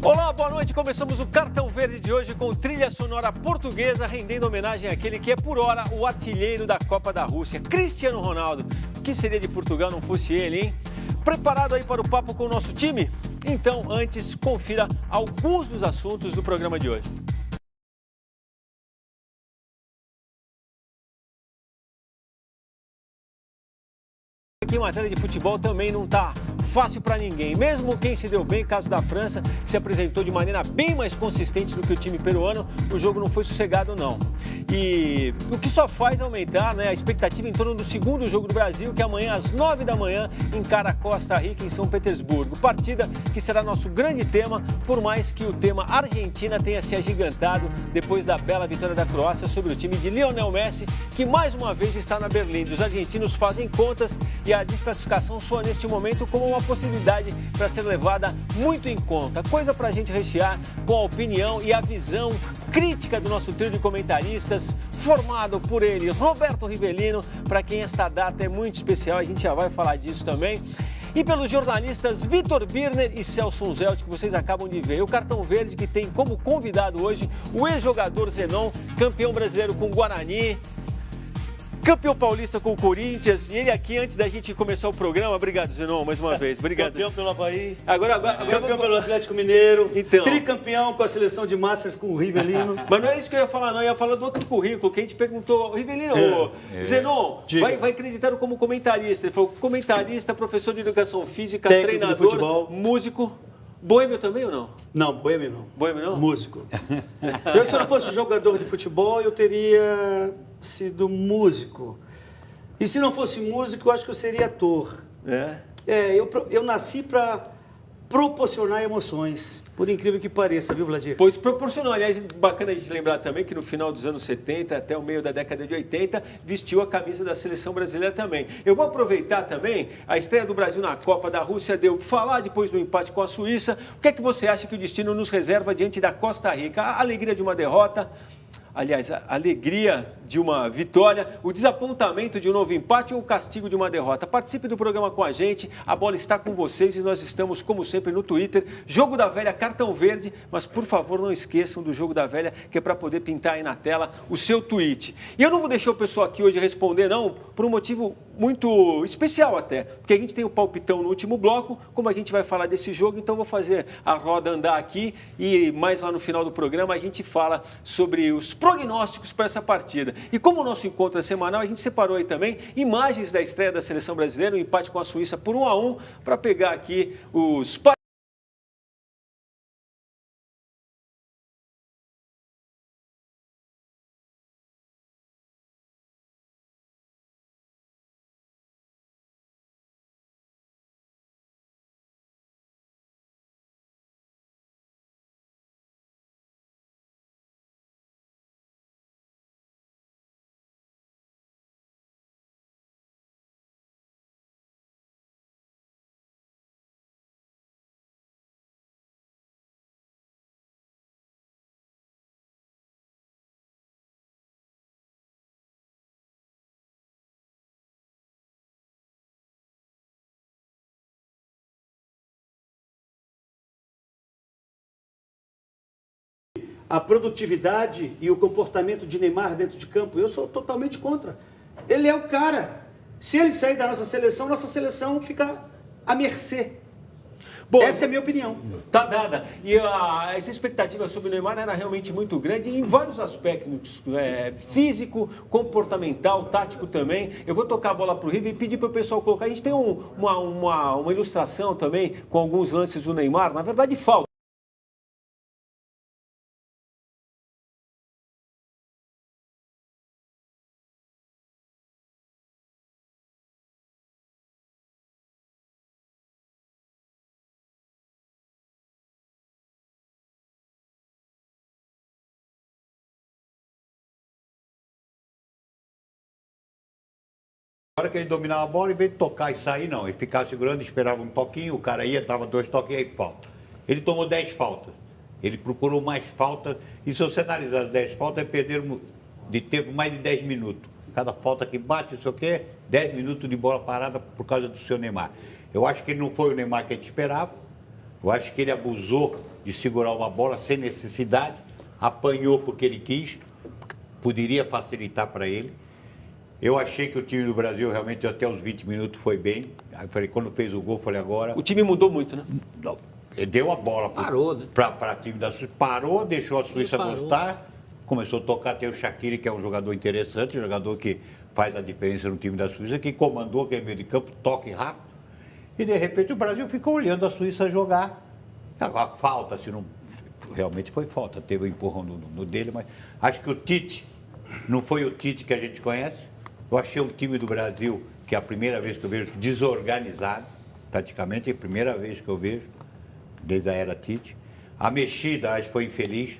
Olá, boa noite. Começamos o Cartão Verde de hoje com trilha sonora portuguesa, rendendo homenagem àquele que é, por hora, o artilheiro da Copa da Rússia, Cristiano Ronaldo. O que seria de Portugal não fosse ele, hein? Preparado aí para o papo com o nosso time? Então, antes, confira alguns dos assuntos do programa de hoje. Aqui em matéria de futebol também não está fácil para ninguém. Mesmo quem se deu bem, caso da França, que se apresentou de maneira bem mais consistente do que o time peruano, o jogo não foi sossegado não. E o que só faz aumentar, né, a expectativa em torno do segundo jogo do Brasil, que amanhã às 9 da manhã encara a Costa Rica em São Petersburgo. Partida que será nosso grande tema, por mais que o tema Argentina tenha se agigantado depois da bela vitória da Croácia sobre o time de Lionel Messi, que mais uma vez está na Berlinda. Os argentinos fazem contas e a desclassificação soa neste momento como uma possibilidade para ser levada muito em conta. Coisa para a gente rechear com a opinião e a visão crítica do nosso trio de comentaristas, formado por ele, Roberto Rivelino, para quem esta data é muito especial, a gente já vai falar disso também. E pelos jornalistas Vitor Birner e Celso Zelt, que vocês acabam de ver. O Cartão Verde, que tem como convidado hoje o ex-jogador Zenon, campeão brasileiro com o Guarani, campeão paulista com o Corinthians, e ele aqui, antes da gente começar o programa, obrigado, Zenon, mais uma vez, obrigado. Campeão pelo Avaí, agora campeão pelo Atlético Mineiro, então, tricampeão com a seleção de Masters com o Rivelino. Mas não é isso que eu ia falar, não, eu ia falar do outro currículo, que a gente perguntou, Rivelino, Zenon, vai acreditar como comentarista, ele falou comentarista, professor de educação física, técnico treinador, de futebol, músico. Boêmio também ou não? Não, boêmio não. Boêmio não? Músico. Eu, se eu não fosse jogador de futebol, eu teria sido músico. E se não fosse músico, eu acho que eu seria ator. Eu nasci para proporcionar emoções, por incrível que pareça, viu, Vladir? Pois proporcionou. Aliás, bacana a gente lembrar também que no final dos anos 70, até o meio da década de 80, vestiu a camisa da seleção brasileira também. Eu vou aproveitar também, a estreia do Brasil na Copa da Rússia deu o que falar depois do empate com a Suíça. O que é que você acha que o destino nos reserva diante da Costa Rica? A alegria de uma derrota, aliás, a alegria de uma vitória, o desapontamento de um novo empate ou o castigo de uma derrota. Participe do programa com a gente, a bola está com vocês e nós estamos, como sempre, no Twitter, Jogo da Velha, Cartão Verde, mas por favor não esqueçam do Jogo da Velha, que é para poder pintar aí na tela o seu tweet. E eu não vou deixar o pessoal aqui hoje responder, não, por um motivo muito especial até, porque a gente tem o palpitão no último bloco, como a gente vai falar desse jogo, então eu vou fazer a roda andar aqui e mais lá no final do programa a gente fala sobre os prognósticos para essa partida. E como o nosso encontro é semanal, a gente separou aí também imagens da estreia da seleção brasileira, o empate com a Suíça por 1-1, para pegar aqui os a produtividade e o comportamento de Neymar dentro de campo, eu sou totalmente contra. Ele é o cara. Se ele sair da nossa seleção fica à mercê. Bom, essa é a minha opinião. Tá dada. E essa expectativa sobre o Neymar era realmente muito grande em vários aspectos, físico, comportamental, tático também. Eu vou tocar a bola para o River e pedir para o pessoal colocar. A gente tem uma ilustração também com alguns lances do Neymar, na verdade falta. Na hora que ele dominava a bola, em vez de tocar e sair, não. Ele ficava segurando, esperava um toquinho, o cara ia, dava 2 toques e aí falta. Ele tomou 10 faltas. Ele procurou mais faltas. E se você analisar as 10 faltas, perderam de tempo mais de 10 minutos. Cada falta que bate, não sei o quê, 10 minutos de bola parada por causa do seu Neymar. Eu acho que ele não foi o Neymar que a gente esperava. Eu acho que ele abusou de segurar uma bola sem necessidade, apanhou porque ele quis, poderia facilitar para ele. Eu achei que o time do Brasil realmente até os 20 minutos foi bem. Aí eu falei, quando fez o gol, falei agora... O time mudou muito, né? Não, ele deu a bola para o time da Suíça, parou, deixou a Suíça gostar, começou a tocar, tem o Shaqiri, que é um jogador interessante, um jogador que faz a diferença no time da Suíça, que comandou aquele meio de campo, toque rápido, e de repente o Brasil ficou olhando a Suíça jogar. Agora, falta, se não... Realmente foi falta, teve um empurrão no dele, mas acho que o Tite, não foi o Tite que a gente conhece. Eu achei um time do Brasil, que é a primeira vez que eu vejo, desorganizado, praticamente, é a primeira vez que eu vejo, desde a era Tite. A mexida, acho que foi infeliz,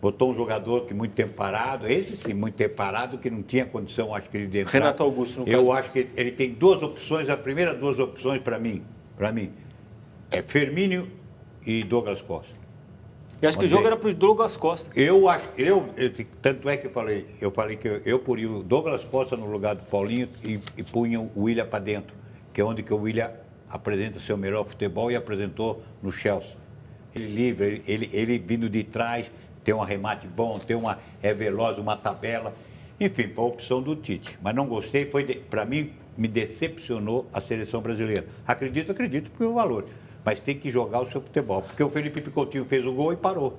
botou um jogador que muito tempo parado, esse sim, muito tempo parado, que não tinha condição, acho que ele de entrar. Renato Augusto, no caso. Eu acho que ele tem duas opções, as primeiras duas opções para mim, é Firmino e Douglas Costa. Eu acho que o jogo era para o Douglas Costa. Tanto é que eu falei que eu poria o Douglas Costa no lugar do Paulinho e punha o William para dentro, que é onde que o William apresenta seu melhor futebol e apresentou no Chelsea. Ele livre, ele vindo de trás, tem um arremate bom, é veloz, uma tabela. Enfim, foi a opção do Tite. Mas não gostei, para mim, me decepcionou a seleção brasileira. Acredito pelo valor. Mas tem que jogar o seu futebol. Porque o Felipe Coutinho fez o gol e parou.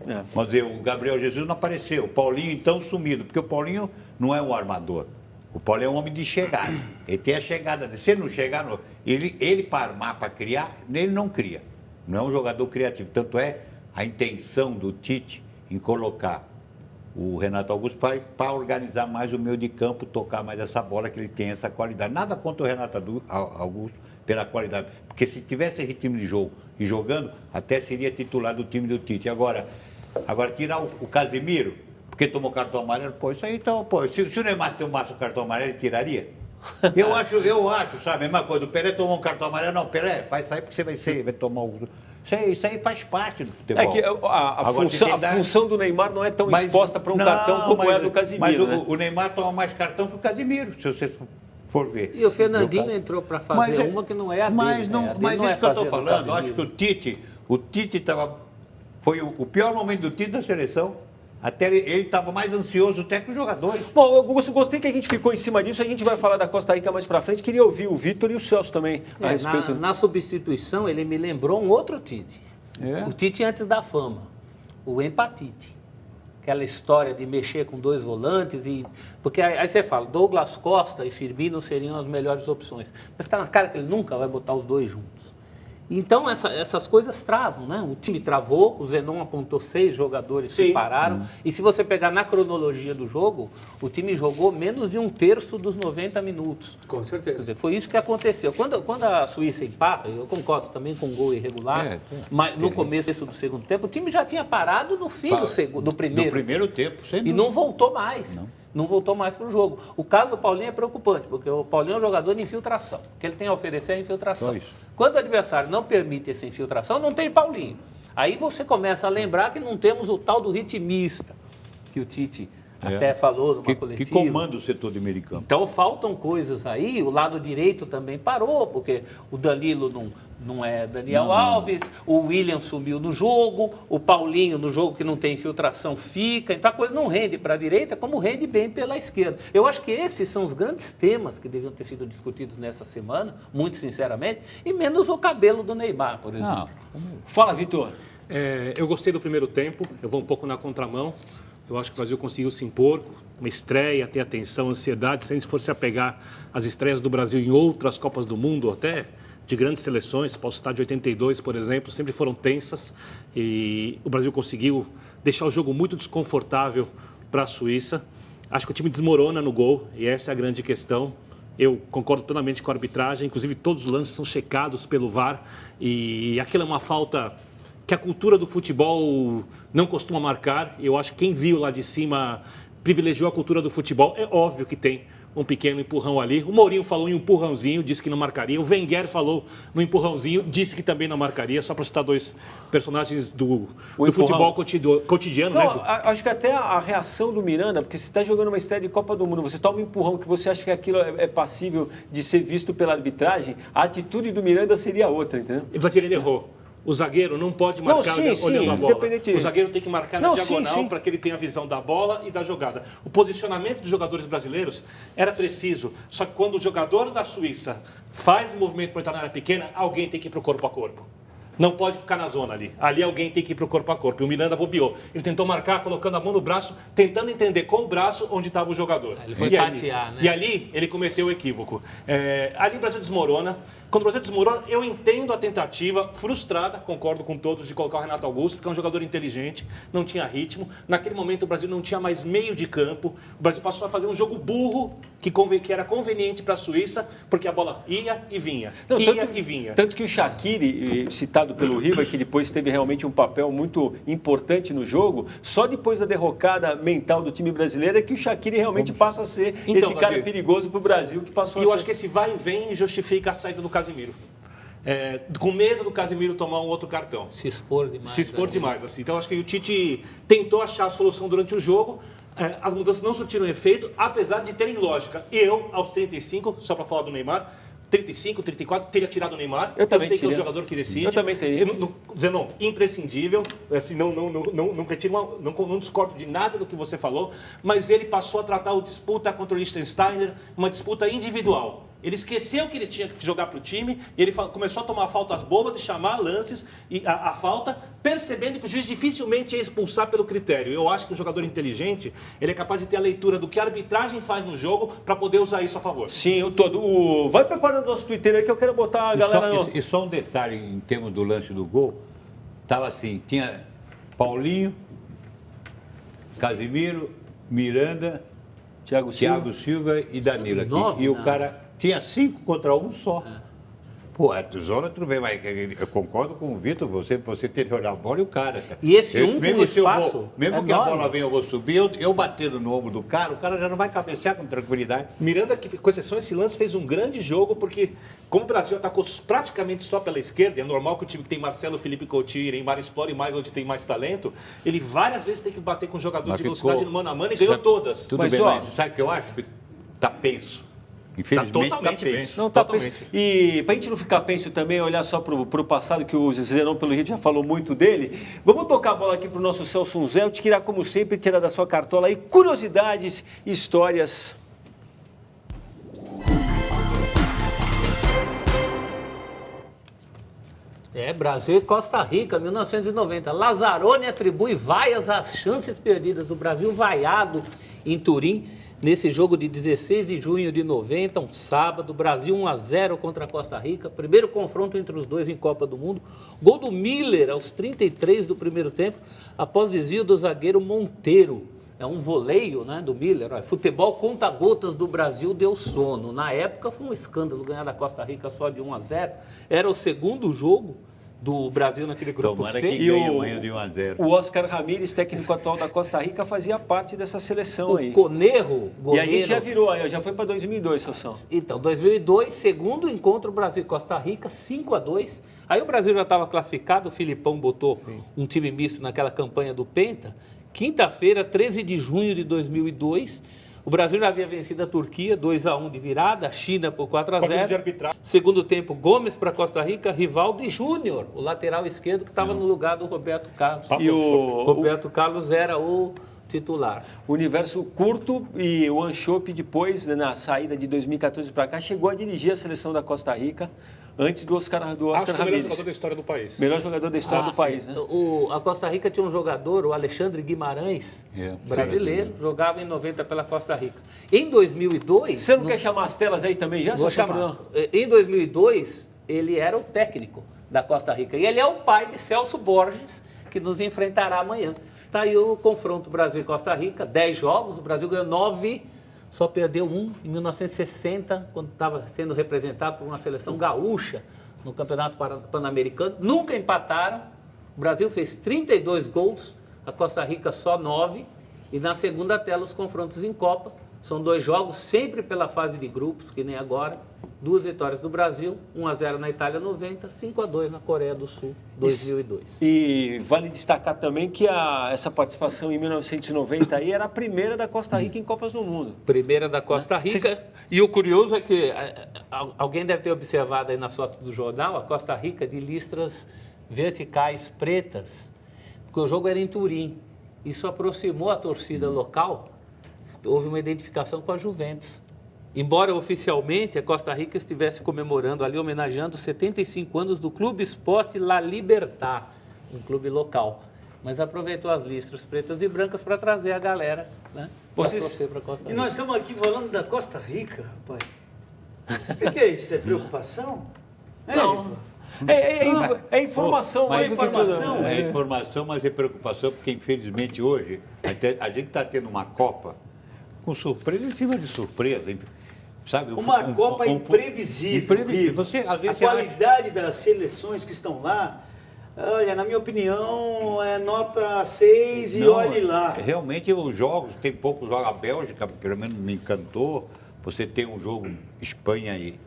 Quer dizer, o Gabriel Jesus não apareceu. O Paulinho, então, sumido. Porque o Paulinho não é um armador. O Paulinho é um homem de chegada. Ele tem a chegada. Se ele não chegar, ele para armar, para criar, ele não cria. Não é um jogador criativo. Tanto é a intenção do Tite em colocar o Renato Augusto para organizar mais o meio de campo, tocar mais essa bola, que ele tem essa qualidade. Nada contra o Renato Augusto pela qualidade. Porque se tivesse ritmo de jogo e jogando, até seria titular do time do Tite. Agora tirar o Casemiro, porque tomou cartão amarelo, isso aí então, se o Neymar tomasse o cartão amarelo, ele tiraria? Eu acho, sabe, a mesma coisa, o Pelé tomou um cartão amarelo, não, Pelé, vai sair porque você vai tomar o... Isso aí faz parte do futebol. É que a função do Neymar não é tão exposta para um cartão como é a do Casemiro. Mas o Neymar toma mais cartão que o Casemiro, se você for ver. E o Fernandinho entrou para fazer uma que não é a dele. Mas isso que eu estou falando, eu acho que o Tite foi o pior momento do Tite da seleção. Até ele estava mais ansioso até que os jogadores. Bom, eu gostei que a gente ficou em cima disso. A gente vai falar da Costa Rica mais pra frente. Queria ouvir o Vitor e o Celso também a respeito. Na substituição, ele me lembrou um outro Tite. O Tite antes da fama. O Empatite. Aquela história de mexer com dois volantes. Porque aí você fala, Douglas Costa e Firmino seriam as melhores opções. Mas está na cara que ele nunca vai botar os dois juntos. Então, essas coisas travam, né? O time travou, o Zenon apontou 6 jogadores que pararam. E se você pegar na cronologia do jogo, o time jogou menos de 1/3 dos 90 minutos. Com certeza. Quer dizer, foi isso que aconteceu. Quando a Suíça empata, eu concordo também com um gol irregular, mas no começo do segundo tempo, o time já tinha parado no fim do primeiro. No primeiro tempo, sem dúvida. E não voltou mais. Não voltou mais para o jogo. O caso do Paulinho é preocupante, porque o Paulinho é um jogador de infiltração. O que ele tem a oferecer é infiltração. Quando o adversário não permite essa infiltração, não tem Paulinho. Aí você começa a lembrar que não temos o tal do ritmista, que o Tite até falou numa coletiva. Que comanda o setor de meio de campo. Então faltam coisas aí, o lado direito também parou, porque o Danilo não é Daniel Alves, o William sumiu no jogo, o Paulinho no jogo que não tem infiltração fica, então a coisa não rende para a direita como rende bem pela esquerda. Eu acho que esses são os grandes temas que deviam ter sido discutidos nessa semana, muito sinceramente, e menos o cabelo do Neymar, por exemplo. Fala, Vitor. Eu gostei do primeiro tempo, eu vou um pouco na contramão. Eu acho que o Brasil conseguiu se impor, uma estreia, ter atenção, ansiedade. Se a gente fosse apegar as estreias do Brasil em outras Copas do Mundo, até de grandes seleções, posso citar de 82, por exemplo, sempre foram tensas. E o Brasil conseguiu deixar o jogo muito desconfortável para a Suíça. Acho que o time desmorona no gol, e essa é a grande questão. Eu concordo plenamente com a arbitragem, inclusive todos os lances são checados pelo VAR. E aquilo é uma falta que a cultura do futebol não costuma marcar. Eu acho que quem viu lá de cima privilegiou a cultura do futebol. É óbvio que tem um pequeno empurrão ali. O Mourinho falou em um empurrãozinho, disse que não marcaria. O Wenger falou no empurrãozinho, disse que também não marcaria. Só para citar 2 personagens do futebol cotidiano. Não, né? Acho que até a reação do Miranda, porque você está jogando uma estreia de Copa do Mundo, você toma um empurrão que você acha que aquilo é passível de ser visto pela arbitragem, a atitude do Miranda seria outra, entendeu? Ele errou. O zagueiro não pode marcar olhando a bola. Independente. O zagueiro tem que marcar na diagonal para que ele tenha a visão da bola e da jogada. O posicionamento dos jogadores brasileiros era preciso. Só que quando o jogador da Suíça faz um movimento para entrar na área pequena, alguém tem que ir para o corpo a corpo. Não pode ficar na zona ali. Ali alguém tem que ir para o corpo a corpo. E o Miranda bobeou. Ele tentou marcar, colocando a mão no braço, tentando entender com o braço onde estava o jogador. Ele foi tatear, né? E ali ele cometeu o equívoco. Ali o Brasil desmorona. Quando o Brasil desmorona, eu entendo a tentativa frustrada, concordo com todos, de colocar o Renato Augusto, porque é um jogador inteligente, não tinha ritmo. Naquele momento o Brasil não tinha mais meio de campo. O Brasil passou a fazer um jogo burro, que era conveniente para a Suíça, porque a bola ia e vinha. E vinha. Tanto que o Shaqiri, citado pelo Riva, que depois teve realmente um papel muito importante no jogo, só depois da derrocada mental do time brasileiro é que o Shaqiri realmente passa a ser esse cara perigoso para o Brasil, que passou a ser... Eu acho que esse vai e vem justifica a saída do Casemiro. Com medo do Casemiro tomar um outro cartão. Se expor demais. Assim. Então, acho que o Tite tentou achar a solução durante o jogo. As mudanças não surtiram efeito, apesar de terem lógica. Eu, aos 35, só para falar do Neymar, 35, 34, teria tirado o Neymar. Eu sei que é um jogador que decide. Eu também teria. Zenon, imprescindível. Assim, não discordo de nada do que você falou, mas ele passou a tratar a disputa contra o Liechtensteiner uma disputa individual. Ele esqueceu que ele tinha que jogar para o time, e ele começou a tomar faltas bobas e chamar lances, e a falta, percebendo que o juiz dificilmente ia expulsar pelo critério. Eu acho que um jogador inteligente, ele é capaz de ter a leitura do que a arbitragem faz no jogo para poder usar isso a favor. Sim, vai preparando o nosso Twitter aí que eu quero botar a galera... E só um detalhe em termos do lance do gol, estava assim, tinha Paulinho, Casemiro, Miranda, Thiago Silva e Danilo aqui. E o cara... Tinha 5 contra 1 só. Pô, a zona tudo bem, mas eu concordo com o Vitor, você tem que olhar a bola e o cara. E esse com espaço mesmo que a bola venha, eu vou subir, eu batendo no ombro do cara, o cara já não vai cabecear com tranquilidade. Miranda, que com exceção desse lance, fez um grande jogo, porque como o Brasil atacou praticamente só pela esquerda, é normal que o time que tem Marcelo, Felipe Coutinho e Neymar explore mais onde tem mais talento, ele várias vezes tem que bater com um jogador de velocidade no mano a mano e ganhou todas. Tudo bem, mas sabe o que eu acho? Tá penso. Infelizmente, totalmente penso. Não, totalmente. E para a gente não ficar penso também, olhar só para o passado, que o Zenon, pelo jeito, já falou muito dele, vamos tocar a bola aqui para o nosso Celso Zé, eu te queria, como sempre, tirar da sua cartola aí curiosidades, histórias. Brasil e Costa Rica, 1990. Lazzaroni atribui vaias às chances perdidas. O Brasil vaiado em Turim. Nesse jogo de 16 de junho de 90, um sábado, Brasil 1-0 contra a Costa Rica. Primeiro confronto entre os dois em Copa do Mundo. Gol do Miller aos 33 do primeiro tempo, após desvio do zagueiro Monteiro. É um voleio, né, do Miller. Olha, futebol conta-gotas do Brasil deu sono. Na época foi um escândalo ganhar da Costa Rica só de 1-0. Era o segundo jogo do Brasil naquele grupo. Tomara que ganhe amanhã de 1-0. O Oscar Ramírez, técnico atual da Costa Rica, fazia parte dessa seleção aí. O Conejo, goleiro... E a gente já virou, já foi para 2002, Sansão. Então, 2002, segundo encontro Brasil-Costa Rica, 5-2. Aí o Brasil já estava classificado, o Filipão botou um time misto naquela campanha do Penta. Quinta-feira, 13 de junho de 2002, o Brasil já havia vencido a Turquia, 2-1 de virada, a China por 4-0. Segundo tempo, Gomes para Costa Rica, Rivaldo e Júnior, o lateral esquerdo que estava no lugar do Roberto Carlos. E Roberto Carlos era o titular. O universo curto e o Anchope depois, na saída de 2014 para cá, chegou a dirigir a seleção da Costa Rica antes do Oscar Ramírez. Acho que é o melhor jogador da história do país. Melhor jogador da história do país, né? A Costa Rica tinha um jogador, o Alexandre Guimarães, brasileiro, jogava em 90 pela Costa Rica. Em 2002... Você não quer chamar as telas aí também já? Vou chamar. Em 2002, ele era o técnico da Costa Rica. E ele é o pai de Celso Borges, que nos enfrentará amanhã. Está aí o confronto Brasil e Costa Rica, 10 jogos, o Brasil ganhou 9, só perdeu 1 em 1960, quando estava sendo representado por uma seleção gaúcha no Campeonato Pan-Americano. Nunca empataram, o Brasil fez 32 gols, a Costa Rica só 9, e na segunda tela os confrontos em Copa. São 2 jogos, sempre pela fase de grupos, que nem agora. 2 vitórias do Brasil, 1-0 na Itália 90, 5-2 na Coreia do Sul, 2002. E vale destacar também que essa participação em 1990 aí era a primeira da Costa Rica em Copas do Mundo. Primeira da Costa Rica. E o curioso é que alguém deve ter observado aí nas fotos do jornal, a Costa Rica de listras verticais pretas, porque o jogo era em Turim. Isso aproximou a torcida local, houve uma identificação com a Juventus. Embora oficialmente a Costa Rica estivesse comemorando ali, homenageando os 75 anos do Clube Esporte La Libertad, um clube local. Mas aproveitou as listras pretas e brancas para trazer a galera, né, para torcer para a Costa Rica. E nós estamos aqui falando da Costa Rica, rapaz. O que é isso? É preocupação? Não. É informação. Mas é informação. É informação, mas é preocupação, porque infelizmente hoje a gente está tendo uma Copa com surpresa em cima de surpresa. Sabe? Uma Copa imprevisível. Você, às vezes, a qualidade das seleções que estão lá, olha, na minha opinião, é nota 6 e olhe lá. Realmente os jogos, tem poucos jogos. A Bélgica, pelo menos, me encantou. Você tem um jogo Espanha e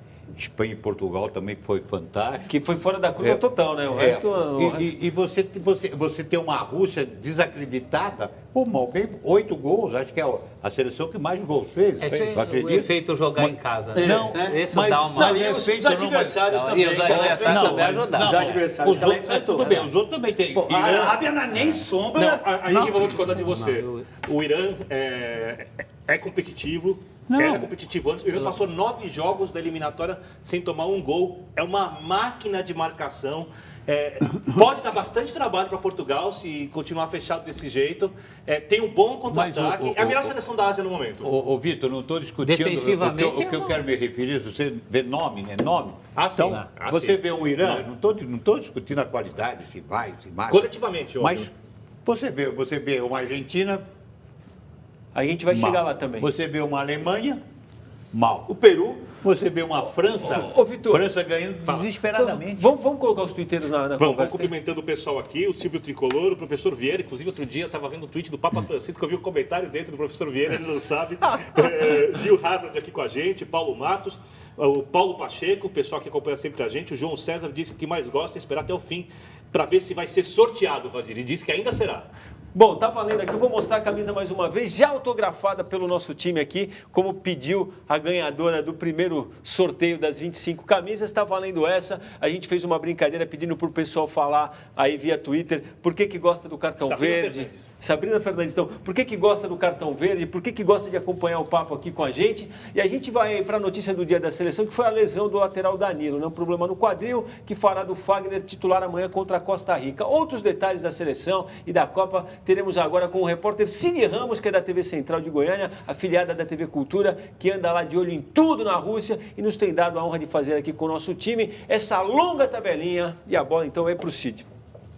Portugal também, que foi fantástico. Que foi fora da curva total, né? O resto... E você tem uma Rússia desacreditada, pô, mal bem 8 gols, acho que é a seleção que mais gols fez. O efeito jogar em casa. Né? Não, isso mas, dá uma... E os adversários também. Os adversários também ajudaram. Os adversários que ela enfrentou. Tudo bem, os outros também tem. Pô, a Arábia não é nem sombra. Aí eu vou discordar de você. O Irã é competitivo. Era competitivo antes. O Irã passou 9 jogos da eliminatória sem tomar um gol. É uma máquina de marcação. Pode dar bastante trabalho para Portugal se continuar fechado desse jeito. Tem um bom contra-ataque. É a melhor seleção da Ásia no momento. Ô Vitor, não estou discutindo. Defensivamente, o que eu quero me referir, você vê nome, né? Nome. Sim. Então, você vê um Irã, não estou discutindo a qualidade, se vai, se marca. Coletivamente, óbvio. Mas você vê uma Argentina. A gente vai chegar lá também. Você vê uma Alemanha, mal. O Peru. Você vê uma França, Vitor, França ganhando desesperadamente. Vamos colocar os twitteiros na Vamos conversa. cumprimentando o pessoal aqui, o Silvio Tricolor, o professor Vieira. Inclusive, outro dia eu estava vendo o tweet do Papa Francisco, eu vi um comentário dentro do professor Vieira, ele não sabe. Gil Harvard aqui com a gente, Paulo Matos, o Paulo Pacheco, o pessoal que acompanha sempre a gente. O João César disse que o que mais gosta é esperar até o fim para ver se vai ser sorteado, Valdir. E disse que ainda será. Bom, tá valendo aqui, eu vou mostrar a camisa mais uma vez, já autografada pelo nosso time aqui, como pediu a ganhadora do primeiro sorteio das 25 camisas, tá valendo essa. A gente fez uma brincadeira pedindo pro pessoal falar aí via Twitter por que gosta do cartão verde. Sabrina Fernandes, então, por que gosta do cartão verde, por que gosta de acompanhar o papo aqui com a gente. E a gente vai para a notícia do dia da seleção, que foi a lesão do lateral Danilo, né? Um problema no quadril que fará do Fagner titular amanhã contra a Costa Rica. Outros detalhes da seleção e da Copa teremos agora com o repórter Cine Ramos, que é da TV Central de Goiânia, afiliada da TV Cultura, que anda lá de olho em tudo na Rússia e nos tem dado a honra de fazer aqui com o nosso time essa longa tabelinha. E a bola então é para o Cid.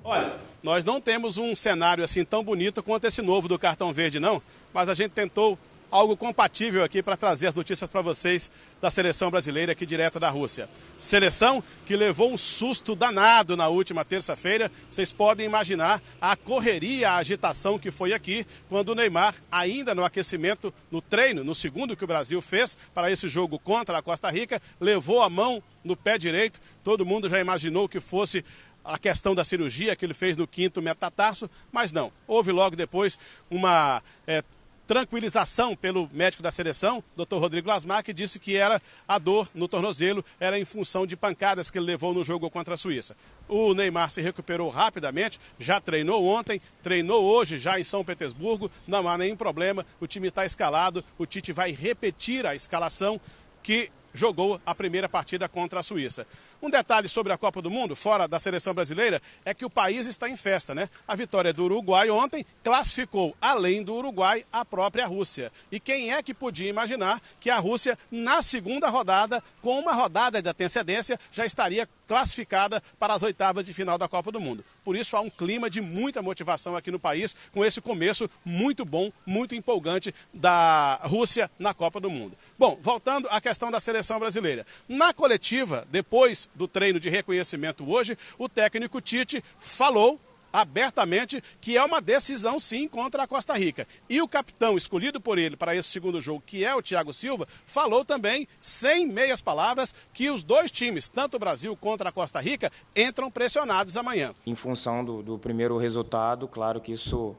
Olha, nós não temos um cenário assim tão bonito quanto esse novo do cartão verde não, mas a gente tentou algo compatível aqui para trazer as notícias para vocês da seleção brasileira aqui direto da Rússia. Seleção que levou um susto danado na última terça-feira. Vocês podem imaginar a correria, a agitação que foi aqui quando o Neymar, ainda no aquecimento, no treino, no segundo que o Brasil fez para esse jogo contra a Costa Rica, levou a mão no pé direito. Todo mundo já imaginou que fosse a questão da cirurgia que ele fez no 5º metatarso, mas não. Houve logo depois uma tranquilização pelo médico da seleção, Dr. Rodrigo Lasmar, que disse que era a dor no tornozelo, era em função de pancadas que ele levou no jogo contra a Suíça. O Neymar se recuperou rapidamente, já treinou ontem, treinou hoje já em São Petersburgo, não há nenhum problema, o time está escalado, o Tite vai repetir a escalação que jogou a primeira partida contra a Suíça. Um detalhe sobre a Copa do Mundo, fora da seleção brasileira, é que o país está em festa, né? A vitória do Uruguai ontem classificou, além do Uruguai, a própria Rússia. E quem é que podia imaginar que a Rússia, na segunda rodada, com uma rodada de antecedência, já estaria classificada para as oitavas de final da Copa do Mundo. Por isso há um clima de muita motivação aqui no país, com esse começo muito bom, muito empolgante da Rússia na Copa do Mundo. Bom, voltando à questão da seleção brasileira. Na coletiva, depois do treino de reconhecimento hoje, o técnico Tite falou abertamente que é uma decisão sim contra a Costa Rica. E o capitão escolhido por ele para esse segundo jogo, que é o Thiago Silva, falou também, sem meias palavras, que os dois times, tanto o Brasil contra a Costa Rica, entram pressionados amanhã. Em função do primeiro resultado, claro que isso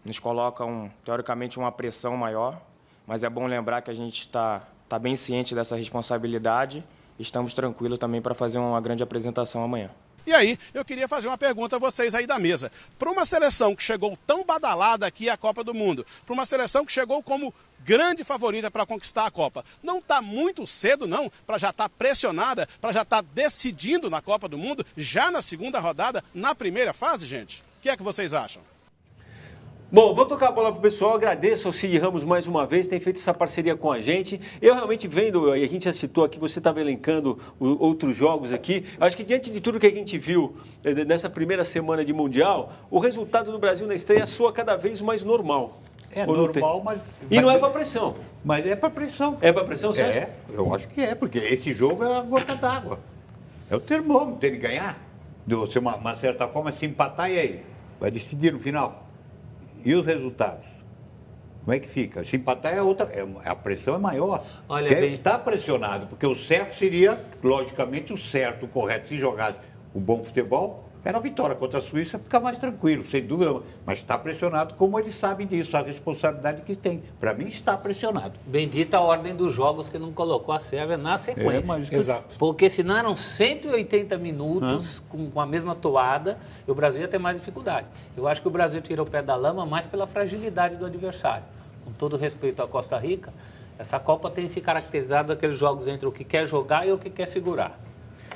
nos coloca, teoricamente, uma pressão maior, mas é bom lembrar que a gente está bem ciente dessa responsabilidade. Estamos tranquilos também para fazer uma grande apresentação amanhã. E aí, eu queria fazer uma pergunta a vocês aí da mesa. Para uma seleção que chegou tão badalada aqui à Copa do Mundo, para uma seleção que chegou como grande favorita para conquistar a Copa, não está muito cedo, não, para já estar pressionada, para já estar decidindo na Copa do Mundo, já na segunda rodada, na primeira fase, gente? O que é que vocês acham? Bom, vou tocar a bola pro pessoal, agradeço ao Cid Ramos mais uma vez, tem feito essa parceria com a gente. Eu realmente vendo, e a gente já citou aqui, você estava elencando outros jogos aqui, acho que diante de tudo que a gente viu nessa primeira semana de Mundial, o resultado do Brasil na estreia soa cada vez mais normal. É normal, mas... E não é para pressão. Mas é para pressão. É para pressão, você acha? É, eu acho que é, porque esse jogo é a gota d'água. É o termômetro, tem que ganhar. De você, uma certa forma, se empatar, e aí? Vai decidir no final. E os resultados? Como é que fica? Se empatar é outra, a pressão é maior. Olha Quer bem. estar pressionado, porque o certo seria, logicamente, o certo, o correto. Se jogasse o bom futebol, era a vitória contra a Suíça, fica mais tranquilo, sem dúvida. Mas está pressionado, como eles sabem disso, a responsabilidade que tem. Para mim, está pressionado. Bendita a ordem dos jogos que não colocou a Sérvia na sequência. Exato. Porque senão eram 180 minutos com a mesma toada e o Brasil ia ter mais dificuldade. Eu acho que o Brasil tira o pé da lama mais pela fragilidade do adversário. Com todo respeito à Costa Rica, essa Copa tem se caracterizado aqueles jogos entre o que quer jogar e o que quer segurar.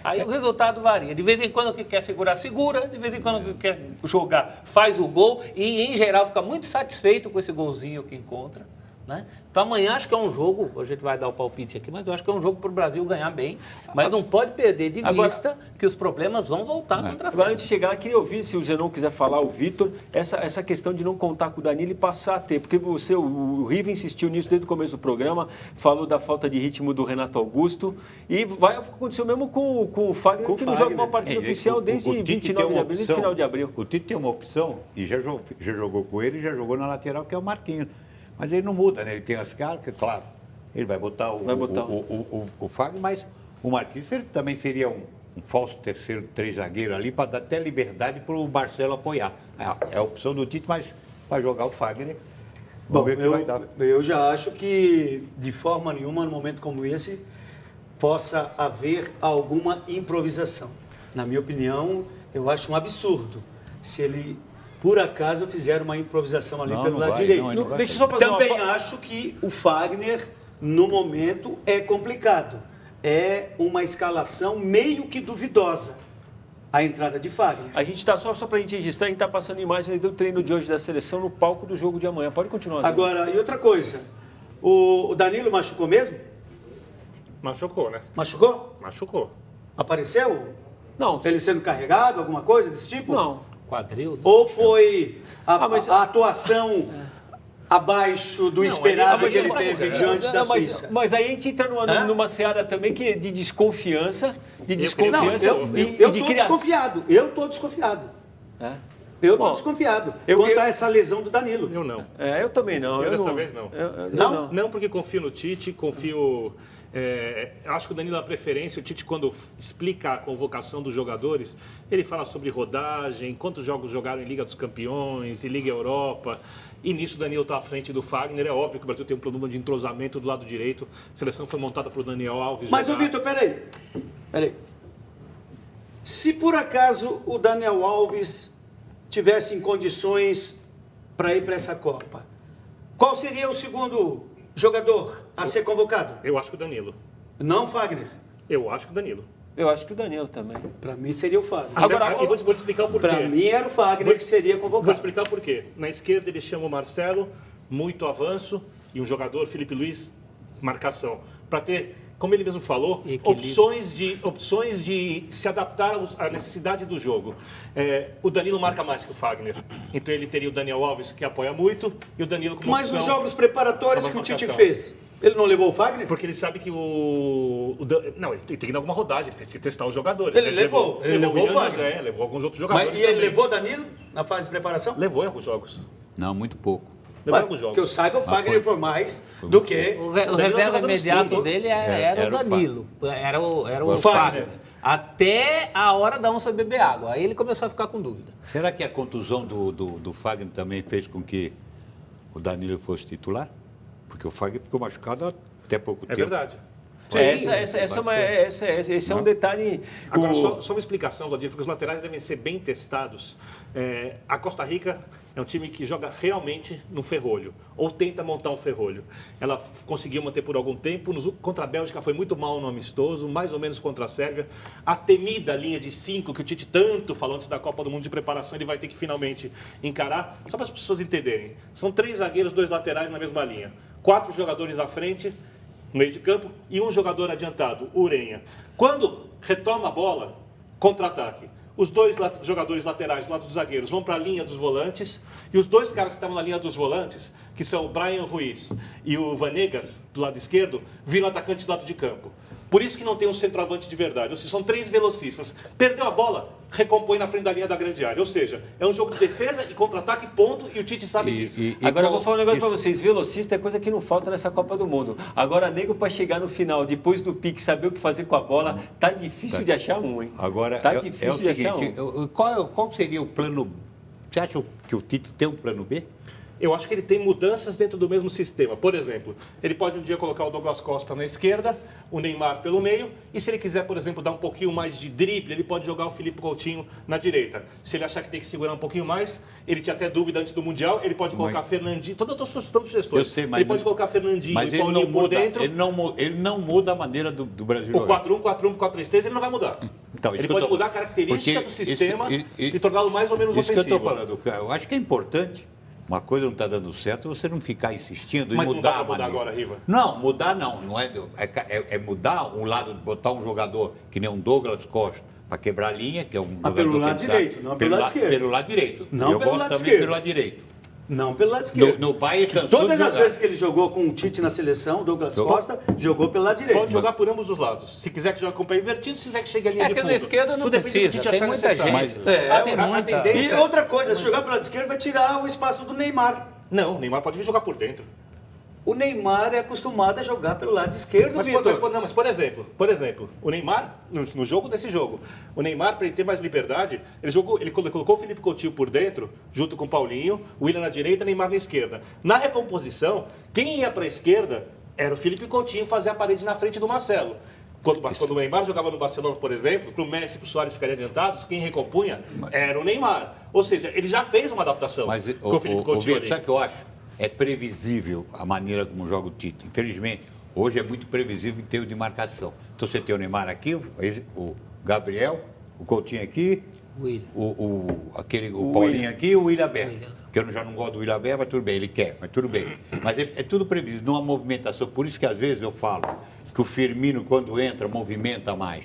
Aí o resultado varia. De vez em quando o que quer segurar, segura. De vez em quando o que quer jogar, faz o gol. E, em geral, fica muito satisfeito com esse golzinho que encontra. Né? Então, amanhã acho que é um jogo, a gente vai dar o palpite aqui, mas eu acho que é um jogo para o Brasil ganhar bem. Mas não pode perder de vista que os problemas vão voltar contra a Agora, Sérvia. antes de chegar, queria ouvir, se o Zenon quiser falar, o Vitor, essa questão de não contar com o Danilo e passar a ter. Porque o Riva insistiu nisso desde o começo do programa, falou da falta de ritmo do Renato Augusto. E vai acontecer o mesmo com o Fagner, que não joga uma partida oficial desde 29 de abril, desde final de abril. O Tite tem uma opção, e já jogou com ele, já jogou na lateral, que é o Marquinhos. Mas ele não muda, né? Ele tem as caras, que claro, ele vai botar o Fagner, mas o Marquinhos ele também seria um falso terceiro, 3 zagueiro ali, para dar até liberdade para o Marcelo apoiar. É a opção do Tite, mas vai jogar o Fagner. Bom, eu já acho que, de forma nenhuma, num momento como esse, possa haver alguma improvisação. Na minha opinião, eu acho um absurdo se ele, por acaso, fizer uma improvisação ali pelo lado direito. Deixa eu só fazer Também acho que o Fagner, no momento, é complicado. É uma escalação meio que duvidosa, a entrada de Fagner. A gente está, só para a gente registrar, a gente está passando imagens do treino de hoje da seleção no palco do jogo de amanhã. Pode continuar. Zé. Agora, e outra coisa, o Danilo machucou mesmo? Machucou, né? Machucou? Machucou. Apareceu? Não. Ele sendo carregado, alguma coisa desse tipo? Não. Quadril, né? Ou foi a atuação abaixo do esperado que ele teve diante da Suíça? Mas aí a gente entra numa seara também que de desconfiança, eu estou desconfiado. Eu estou desconfiado. Eu estou desconfiado quanto a essa lesão do Danilo. Eu não. Eu também não. Dessa vez não. Não? Não, porque confio no Tite, confio... acho que o Danilo é a preferência. O Tite, quando explica a convocação dos jogadores, ele fala sobre rodagem, quantos jogos jogaram em Liga dos Campeões, em Liga Europa. E nisso o Danilo está à frente do Fagner. É óbvio que o Brasil tem um problema de entrosamento do lado direito. A seleção foi montada por Daniel Alves. Mas, Vitor, peraí. Se por acaso o Daniel Alves tivesse em condições para ir para essa Copa, qual seria o segundo jogador a ser convocado? Eu acho que o Danilo. Não Fagner. Eu acho que o Danilo. Eu acho que o Danilo também. Para mim seria o Fagner. Agora, eu vou te explicar o porquê. Para mim era o Fagner que seria convocado. Vou te explicar o porquê. Na esquerda ele chama o Marcelo, muito avanço, e um jogador, Felipe Luiz, marcação. Para ter, como ele mesmo falou, opções de se adaptar à necessidade do jogo. O Danilo marca mais que o Fagner. Então ele teria o Daniel Alves, que apoia muito, e o Danilo como Mas opção. Os jogos preparatórios que o Tite fez, ele não levou o Fagner? Porque ele sabe que não, ele tem que dar alguma rodagem, ele fez que testar os jogadores. Ele levou o Fagner. Levou alguns outros jogadores. Mas, e ele levou o Danilo na fase de preparação? Levou em alguns jogos. Não, muito pouco. Levou em alguns jogos. Que eu saiba, o Fagner foi mais do que... O reserva imediato dele era o Danilo, era o Fagner. Até a hora da onça beber água. Aí ele começou a ficar com dúvida. Será que a contusão do Fagner também fez com que o Danilo fosse titular? Porque o Fagner ficou machucado até pouco tempo. É verdade. Esse é um detalhe... Agora, só uma explicação, Vladir, porque os laterais devem ser bem testados. A Costa Rica é um time que joga realmente no ferrolho, ou tenta montar um ferrolho. Ela conseguiu manter por algum tempo, contra a Bélgica foi muito mal no amistoso, mais ou menos contra a Sérvia. A temida linha de 5, que o Tite tanto falou antes da Copa do Mundo de preparação, ele vai ter que finalmente encarar. Só para as pessoas entenderem, são 3 zagueiros, 2 laterais na mesma linha. 4 jogadores à frente, no meio de campo, e um jogador adiantado, o Urenha. Quando retoma a bola, contra-ataque. Os 2 jogadores laterais do lado dos zagueiros vão para a linha dos volantes, e os 2 caras que estavam na linha dos volantes, que são o Brian Ruiz e o Vanegas, do lado esquerdo, viram atacantes do lado de campo. Por isso que não tem um centroavante de verdade. Ou seja, são 3 velocistas. Perdeu a bola, recompõe na frente da linha da grande área. Ou seja, é um jogo de defesa e contra-ataque, ponto, e o Tite sabe disso. Agora eu vou falar um negócio para vocês. Velocista é coisa que não falta nessa Copa do Mundo. Agora, nego para chegar no final, depois do pique, saber o que fazer com a bola, tá difícil de achar um, hein? Agora, tá difícil de achar um. Qual seria o plano... Você acha que o Tite tem um plano B? Eu acho que ele tem mudanças dentro do mesmo sistema. Por exemplo, ele pode um dia colocar o Douglas Costa na esquerda, o Neymar pelo meio, e se ele quiser, por exemplo, dar um pouquinho mais de drible, ele pode jogar o Felipe Coutinho na direita. Se ele achar que tem que segurar um pouquinho mais, ele tinha até dúvida antes do Mundial, ele pode colocar Fernandinho, todos os gestores. Ele pode colocar Fernandinho e Paulinho por dentro. Ele não muda a maneira do Brasil jogar. O 4-1, 4-1, 4-3-3, ele não vai mudar. Então, ele pode mudar a característica do sistema e torná-lo mais ou menos ofensivo. Isso que eu estou falando, eu acho que é importante. Uma coisa não está dando certo, você não ficar insistindo Mas e mudar. Mas não dá para mudar agora, Riva? Não, mudar não. É mudar um lado, botar um jogador que nem um Douglas Costa para quebrar a linha, que é um jogador pelo lado direito, não pelo lado esquerdo. Pelo lado direito. Não eu pelo gosto lado também esquerdo. pelo lado direito. Não pelo lado esquerdo. No Bayern cansou Todas de as jogar. vezes que ele jogou com o Tite na seleção, Douglas Costa jogou pelo lado direito. Pode jogar por ambos os lados. Se quiser que jogue com o pé invertido, se quiser que chegue a linha de fundo. É que na esquerda não precisa, tem muita gente. Tem muita. E outra coisa, se jogar pelo lado esquerdo vai tirar o espaço do Neymar. Não, o Neymar pode vir jogar por dentro. O Neymar é acostumado a jogar pelo lado esquerdo, Vitor. Mas, por exemplo, o Neymar, no jogo desse jogo, o Neymar, para ele ter mais liberdade, ele colocou o Felipe Coutinho por dentro, junto com o Paulinho, o Willian na direita, o Neymar na esquerda. Na recomposição, quem ia para a esquerda era o Felipe Coutinho fazer a parede na frente do Marcelo. Quando o Neymar jogava no Barcelona, por exemplo, para o Messi e para o Suárez ficarem adiantados, quem recompunha era o Neymar. Ou seja, ele já fez uma adaptação com o Felipe Coutinho ali. Sabe o que eu acho? É previsível a maneira como joga o Tite. Infelizmente, hoje é muito previsível em termos de marcação. Então você tem o Neymar aqui, o Gabriel, o Coutinho aqui, o Paulinho aqui e o Willian Berg. Que eu já não gosto do Willian Berg, mas tudo bem, ele quer, mas tudo bem. Mas é tudo previsível, numa movimentação. Por isso que às vezes eu falo que o Firmino, quando entra, movimenta mais.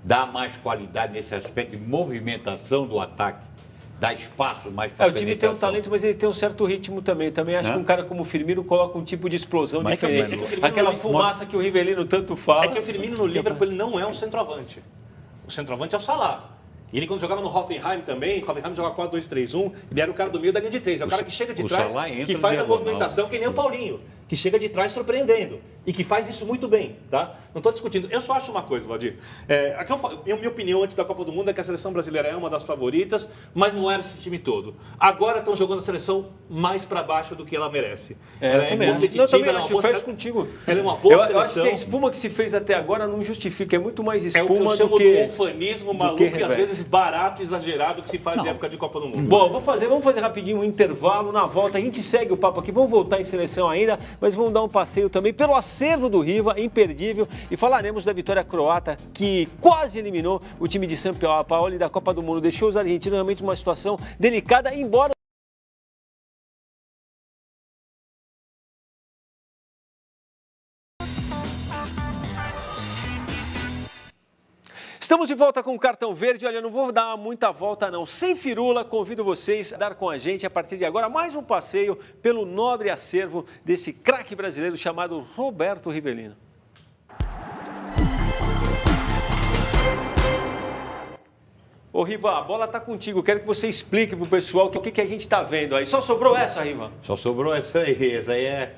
Dá mais qualidade nesse aspecto de movimentação do ataque. Dá espaço mais para o time tem um talento, mas ele tem um certo ritmo também. Também acho que um cara como o Firmino coloca um tipo de explosão diferente. Aquela fumaça que o Rivelino tanto fala. É que o Firmino no Liverpool ele não é um centroavante. O centroavante é o Salah. E ele, quando jogava no Hoffenheim também, o Hoffenheim jogava 4-2-3-1, ele era o cara do meio da linha de 3. É o cara que chega de trás, que faz a movimentação, que nem o Paulinho, que chega de trás surpreendendo. E que faz isso muito bem, tá? Não estou discutindo. Eu só acho uma coisa, Vladir. Minha opinião antes da Copa do Mundo é que a seleção brasileira é uma das favoritas, mas não era esse time todo. Agora estão jogando a seleção mais para baixo do que ela merece. Ela é competitiva, ela é uma boa seleção. Contigo. Ela é uma boa seleção. Eu acho que a espuma que se fez até agora não justifica. É muito mais espuma do que... É o que eu chamo de um ufanismo maluco e às vezes barato, exagerado que se faz em época de Copa do Mundo. Bom, vamos fazer rapidinho um intervalo. Na volta a gente segue o papo aqui. Vamos voltar em seleção ainda, mas vamos dar um passeio também pelo acervo do Riva, imperdível, e falaremos da vitória croata que quase eliminou o time de Sampaoli da Copa do Mundo. Deixou os argentinos realmente numa situação delicada, embora... Estamos de volta com o Cartão Verde. Olha, não vou dar muita volta não. Sem firula, convido vocês a dar com a gente, a partir de agora, mais um passeio pelo nobre acervo desse craque brasileiro chamado Roberto Rivelino. Ô, Riva, a bola está contigo. Quero que você explique para o pessoal o que a gente está vendo aí. Só sobrou essa, Riva? Só sobrou essa aí. Essa aí é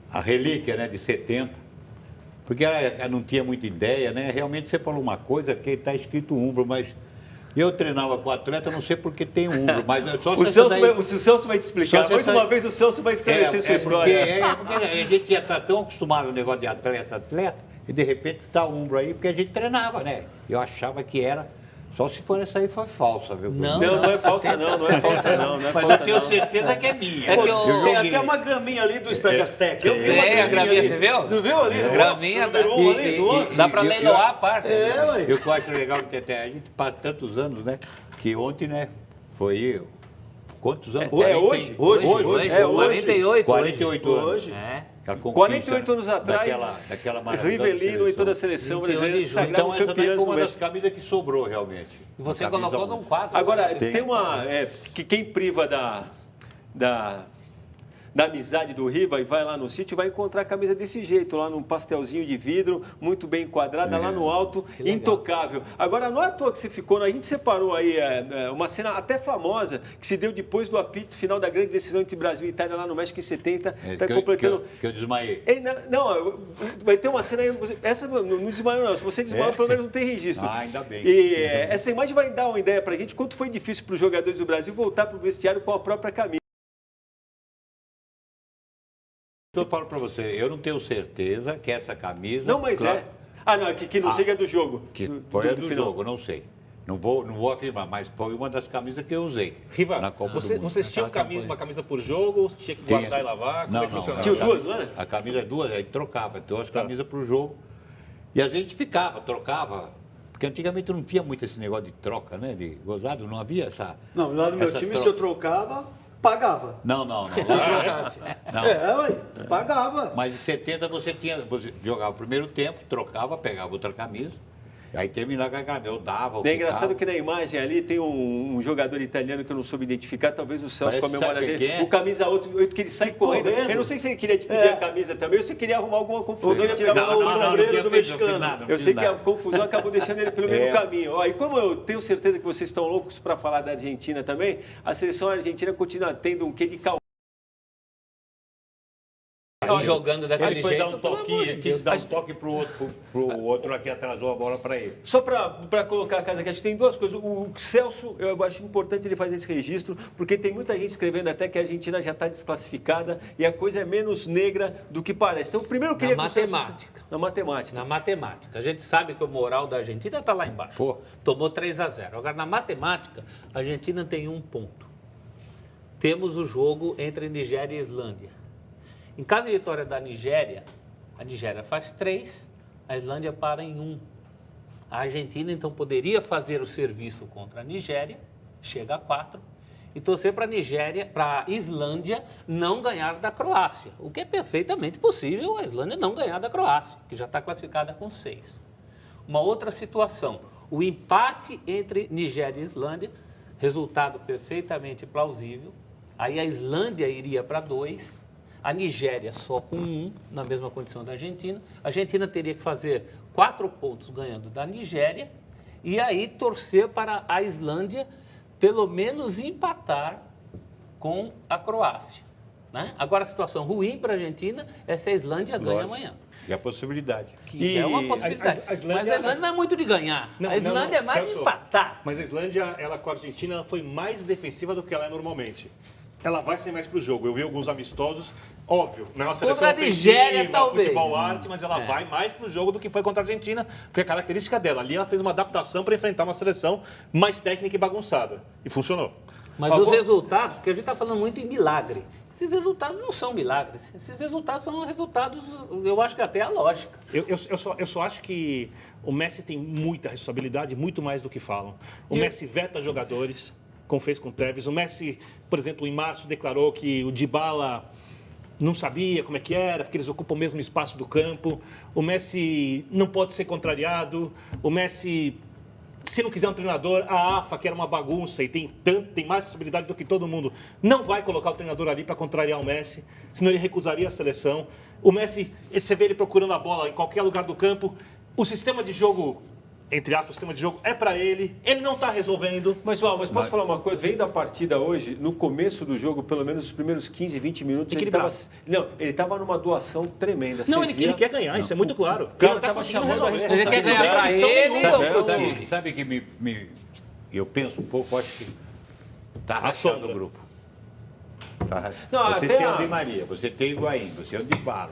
a relíquia, né, de 70. Porque ela não tinha muita ideia, né? Realmente você falou uma coisa que está escrito umbro, mas Eu treinava com atleta, não sei porque tem ombro, mas é só O Celso vai te explicar. Mais uma vez o Celso vai esclarecer sua história. Porque a gente já está tão acostumado ao negócio de atleta, e de repente está o ombro aí, porque a gente treinava, né? Eu achava que era. Só se for essa aí foi falsa, viu? Não é falsa não, não é falsa não. Mas eu tenho certeza que é minha. Tem até uma graminha ali do Stagastec. A graminha, você viu? Não viu ali? Graminha, dá para leiloar a parte. Ué. Eu acho legal que a gente passa tantos anos, né? Que ontem, né? Foi eu. Quantos anos? Hoje. É 48. 48 anos. Hoje. É. 48 anos atrás, daquela maravilhosa Rivelino e toda a seleção brasileira se sagraram Então essa daí foi campeãs. uma das camisas que sobrou realmente. Você colocou num quadro. Agora, tem uma... que quem priva da amizade do Riva e vai lá no sítio, vai encontrar a camisa desse jeito, lá num pastelzinho de vidro, muito bem enquadrada, lá no alto, intocável. Agora, não é à toa que você ficou, a gente separou aí uma cena até famosa, que se deu depois do apito final da grande decisão entre Brasil e Itália lá no México em 70, está completando... Que eu desmaiei. Não, vai ter uma cena aí, essa não desmaiou não, se você desmaiou, pelo menos não tem registro. Ainda bem. E essa imagem vai dar uma ideia pra gente, quanto foi difícil para os jogadores do Brasil voltar para o vestiário com a própria camisa. Eu falo para você, eu não tenho certeza que essa camisa... Não, mas claro, que não seja do jogo. Que foi a do jogo, não sei. Não vou afirmar, mas foi uma das camisas que eu usei. Riva, na Copa do Mundo. vocês tinham uma camisa por jogo, tinha que guardar e lavar? Como é que funcionava? Tinha duas, não é? A camisa é duas, aí trocava, duas camisas para o jogo. E a gente trocava. Porque antigamente não tinha muito esse negócio de troca, né? De gozado, não havia essa. Não, lá no meu time, se eu trocava, pagava. Não. Se eu trocasse. Não. Pagava. Mas em 70 você jogava o primeiro tempo, trocava, pegava outra camisa. Aí terminava com a camisa, eu dava. É engraçado que na imagem ali tem um jogador italiano que eu não soube identificar, talvez o Celso com a memória dele. O camisa 8 que ele sai correndo. Eu não sei se ele queria te pedir a camisa também, ou se queria arrumar alguma confusão. Ele pegava o sombreiro do mexicano. Eu sei que a confusão acabou deixando ele pelo mesmo caminho. E como eu tenho certeza que vocês estão loucos para falar da Argentina também, a seleção argentina continua tendo um quê de calma. Jogando daquele jeito. Ele foi dar um toquinho, quis dar um toque pro outro aqui, atrasou a bola para ele. Só para colocar a casa aqui, acho que tem duas coisas. O Celso, eu acho importante ele fazer esse registro, porque tem muita gente escrevendo até que a Argentina já está desclassificada e a coisa é menos negra do que parece. Então, primeiro eu queria... Na matemática. Na matemática. A gente sabe que o moral da Argentina está lá embaixo. Pô. Tomou 3-0. Agora, na matemática, a Argentina tem 1 ponto. Temos o jogo entre Nigéria e Islândia. Em caso de vitória da Nigéria, a Nigéria faz 3, a Islândia para em 1. A Argentina, então, poderia fazer o serviço contra a Nigéria, chega a 4, e torcer para a Nigéria, para a Islândia não ganhar da Croácia, o que é perfeitamente possível a Islândia não ganhar da Croácia, que já está classificada com 6. Uma outra situação, o empate entre Nigéria e Islândia, resultado perfeitamente plausível, aí a Islândia iria para 2, a Nigéria só com 1, na mesma condição da Argentina. A Argentina teria que fazer 4 pontos ganhando da Nigéria e aí torcer para a Islândia pelo menos empatar com a Croácia. Né? Agora, a situação ruim para a Argentina é se a Islândia ganha amanhã. E a possibilidade. Que é uma possibilidade. Mas a Islândia não é muito de ganhar. A Islândia é mais de empatar. Mas a Islândia, ela com a Argentina, ela foi mais defensiva do que ela é normalmente. Ela vai sair mais para o jogo. Eu vi alguns amistosos, óbvio, não é uma seleção ofensiva, futebol arte, mas ela vai mais para o jogo do que foi contra a Argentina, porque é a característica dela. Ali ela fez uma adaptação para enfrentar uma seleção mais técnica e bagunçada. E funcionou. Mas os resultados, porque a gente está falando muito em milagre. Esses resultados não são milagres. Esses resultados são resultados, eu acho que até a lógica. Eu só acho que o Messi tem muita responsabilidade, muito mais do que falam. O Messi veta jogadores, como fez com o Tevez. O Messi, por exemplo, em março declarou que o Dybala não sabia como é que era, porque eles ocupam o mesmo espaço do campo. O Messi não pode ser contrariado. O Messi, se não quiser um treinador, a AFA, que era uma bagunça e tem mais possibilidade do que todo mundo, não vai colocar o treinador ali para contrariar o Messi, senão ele recusaria a seleção. O Messi, você vê ele procurando a bola em qualquer lugar do campo. O sistema de jogo, entre aspas, o sistema de jogo é para ele não está resolvendo. Mas posso falar uma coisa? Vendo a partida hoje, no começo do jogo, pelo menos os primeiros 15, 20 minutos, ele estava numa doação tremenda. Não, ele quer ganhar, isso é muito claro. Ele estava chamando a responsabilidade. Ele quer ganhar para ele ou para o time? Sabe que eu penso um pouco, acho que está rachando o grupo. Não, você tem o Di Maria, você tem o Higuaín, você tem o Dybala.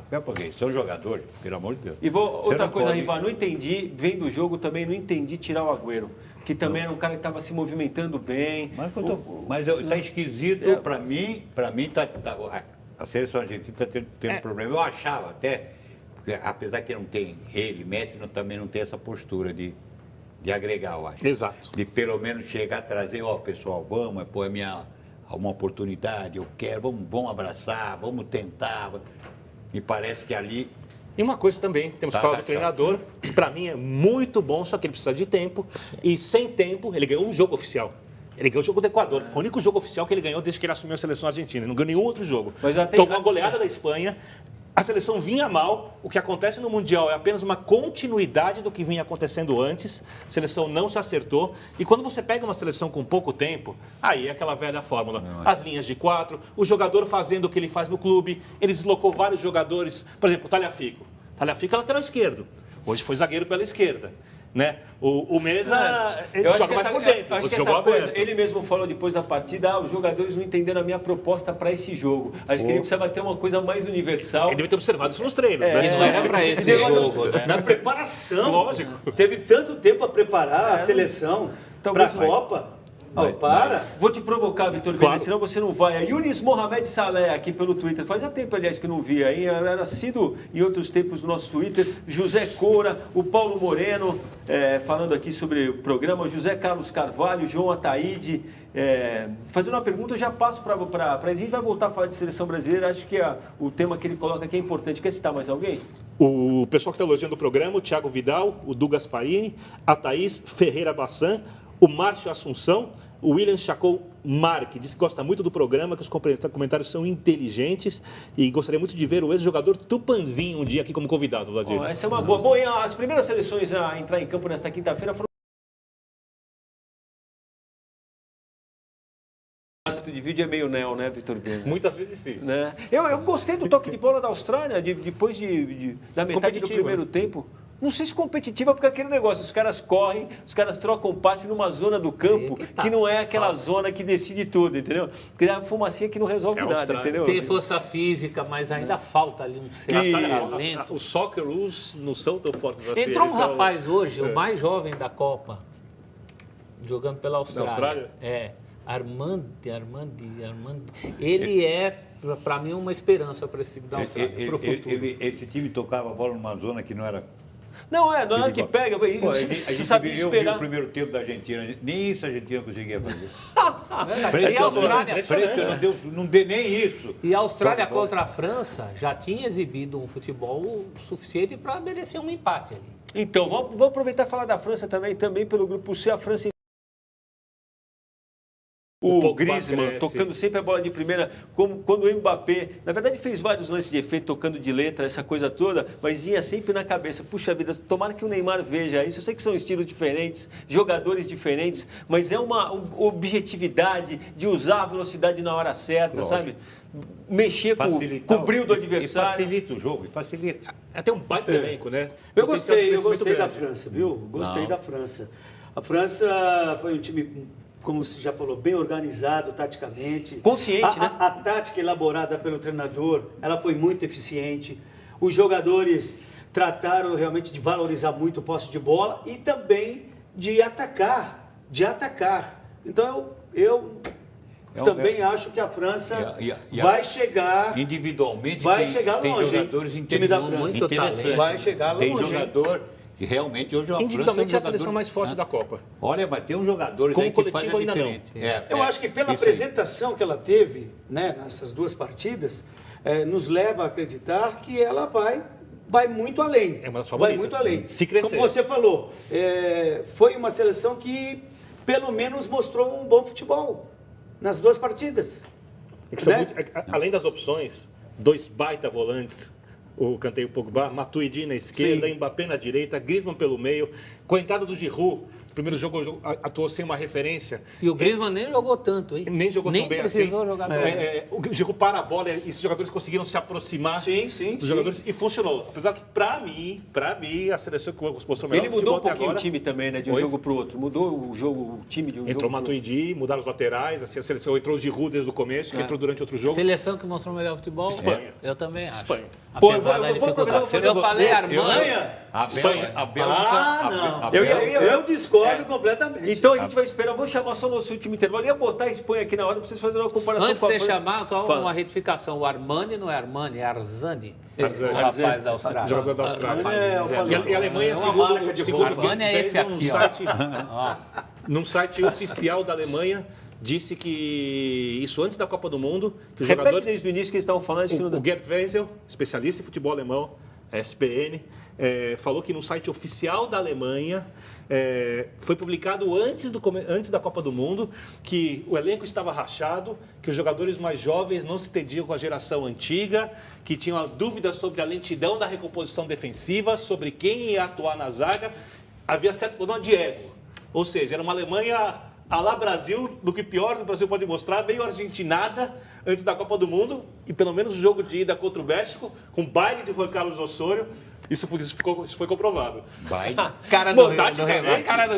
São jogadores, pelo amor de Deus. E outra coisa, Riva, não entendi, vendo o jogo também, não entendi tirar o Agüero. Que também era um cara que estava se movimentando bem. Mas está esquisito, para mim a seleção argentina está tendo problema. Eu achava até, porque, apesar que não tem ele, Messi também não tem essa postura de agregar, eu acho. Exato. De pelo menos chegar a trazer, pessoal, vamos, pô, uma oportunidade, eu quero, vamos abraçar, vamos tentar. Me parece que ali... E uma coisa também, temos que falar do treinador, que para mim é muito bom, só que ele precisa de tempo. E sem tempo, ele ganhou um jogo oficial. Ele ganhou o jogo do Equador. Foi o único jogo oficial que ele ganhou desde que ele assumiu a seleção argentina. Ele não ganhou nenhum outro jogo. Tomou a goleada da Espanha. A seleção vinha mal, o que acontece no Mundial é apenas uma continuidade do que vinha acontecendo antes, a seleção não se acertou, e quando você pega uma seleção com pouco tempo, aí é aquela velha fórmula, as linhas de 4, o jogador fazendo o que ele faz no clube, ele deslocou vários jogadores, por exemplo, o Tagliafico é lateral esquerdo, hoje foi zagueiro pela esquerda. Né? O Mesa ele joga mais por dentro. Acho que essa coisa, ele mesmo falou depois da partida, os jogadores não entenderam a minha proposta para esse jogo. Acho que ele precisava ter uma coisa mais universal. Ele deve ter observado isso nos treinos. Né? E não era para esse jogo, né? Na preparação. Lógico. Teve tanto tempo a preparar a seleção para a Copa. Vou te provocar, Vitor Vene, senão você não vai. A Yunis Mohamed Saleh aqui pelo Twitter. Faz tempo, aliás, que não via, hein? Era sido em outros tempos no nosso Twitter. José Coura, o Paulo Moreno, falando aqui sobre o programa. José Carlos Carvalho, João Ataíde. Fazendo uma pergunta, eu já passo para a gente vai voltar a falar de seleção brasileira. Acho que o tema que ele coloca aqui é importante. Quer citar mais alguém? O pessoal que está elogiando o programa, o Thiago Vidal, o Du Gasparini, a Thaís Ferreira Bassan, o Márcio Assunção, o William Chacou Marque, diz que gosta muito do programa, que os comentários são inteligentes e gostaria muito de ver o ex-jogador Tupanzinho um dia aqui como convidado, Vladir. Essa é uma boa. Bom, e as primeiras seleções a entrar em campo nesta quinta-feira foram... de vídeo é meio neo, né, Vitor Vene? Muitas vezes sim. Né? Eu gostei do toque de bola da Austrália, depois da metade do primeiro tempo. Não sei se competitiva, porque aquele negócio, os caras correm, os caras trocam passe numa zona do campo que não é aquela zona que decide tudo, entendeu? Porque é uma fumacinha que não resolve nada, entendeu? Tem força física, mas ainda falta ali um certo talento. Os Socceroos não são tão fortes assim. Entrou um rapaz hoje, o mais jovem da Copa, jogando pela Austrália. Armandi. Ele é, para mim, uma esperança para esse time da Austrália, para o futuro. Esse time tocava a bola numa zona que não era... Não, na hora que pega, você sabia esperar. Eu vi o primeiro tempo da Argentina, nem isso a Argentina conseguia fazer. E a Austrália, não deu nem isso. E a Austrália contra a França já tinha exibido um futebol suficiente para merecer um empate ali. Então, vamos aproveitar e falar da França também pelo grupo C, a França... O Griezmann tocando sempre a bola de primeira, como quando o Mbappé, na verdade fez vários lances de efeito, tocando de letra, essa coisa toda, mas vinha sempre na cabeça, puxa vida, tomara que o Neymar veja isso, eu sei que são estilos diferentes, jogadores diferentes, mas é uma objetividade de usar a velocidade na hora certa, sabe? Mexer com o brilho do adversário. E facilita o jogo, facilita. Até um baita elenco, né? Eu gostei da França, viu? Gostei da França. A França foi um time... como você já falou, bem organizado taticamente. Consciente, né? A tática elaborada pelo treinador, ela foi muito eficiente. Os jogadores trataram realmente de valorizar muito o posse de bola e também de atacar. Então, eu também acho que a França vai chegar... Individualmente, tem longe, jogadores interessantes. Vai chegar longe. Tem jogador... E realmente hoje individualmente é a seleção mais forte da Copa. Olha, mas tem um jogador como coletivo ainda não. Eu acho que pela apresentação que ela teve, né, nessas duas partidas, nos leva a acreditar que ela vai muito além. É uma das favoritas. Vai muito além. Se crescer. Como você falou, foi uma seleção que pelo menos mostrou um bom futebol nas duas partidas. Além das opções, dois baita volantes. O Kanté e o Pogba, Matuidi na esquerda, Mbappé na direita, Griezmann pelo meio, com a entrada do Giroud, No primeiro jogo atuou sem uma referência. E o Griezmann nem jogou tanto, hein? Nem jogou tão bem assim. Nem precisou jogar tanto. O Giroud para a bola e esses jogadores conseguiram se aproximar dos jogadores e funcionou. Apesar que, para mim, a seleção que mostrou melhor ele mudou um pouquinho agora, o time também, né? De um jogo para o outro. Mudou o time de um jogo. Entrou Matuidi, mudaram os laterais, assim, a seleção entrou o Giroud desde o começo, que entrou durante outro jogo. Seleção que mostrou melhor futebol? Espanha. Eu também acho. Espanha. Apesar da dificuldade. Eu falei Armani. Espanha. Eu discordo completamente. Então a gente vai esperar, eu vou chamar só no último intervalo. Eu ia botar a Espanha aqui na hora para vocês fazerem uma comparação Antes com a de você França. chamar, só uma retificação. O Armani não é Armani, é Arzani. O rapaz da Austrália. Jogador da Austrália. É, E a Alemanha, uma marca de segundo roupa. Armani é esse aqui, num site oficial da Alemanha, disse que isso antes da Copa do Mundo, que o Repete jogador... desde o início que eles estavam falando. O Gerd Wenzel, especialista em futebol alemão, SPN, falou que no site oficial da Alemanha foi publicado antes da Copa do Mundo que o elenco estava rachado, que os jogadores mais jovens não se entendiam com a geração antiga, que tinham dúvidas sobre a lentidão da recomposição defensiva, sobre quem ia atuar na zaga. Havia certo problema de ego. Ou seja, era uma Alemanha à la Brasil, do que pior o Brasil pode mostrar, meio argentinada antes da Copa do Mundo, e pelo menos o jogo de ida contra o México, com baile de Juan Carlos Osório, isso foi comprovado. Baile. Cara do Rio.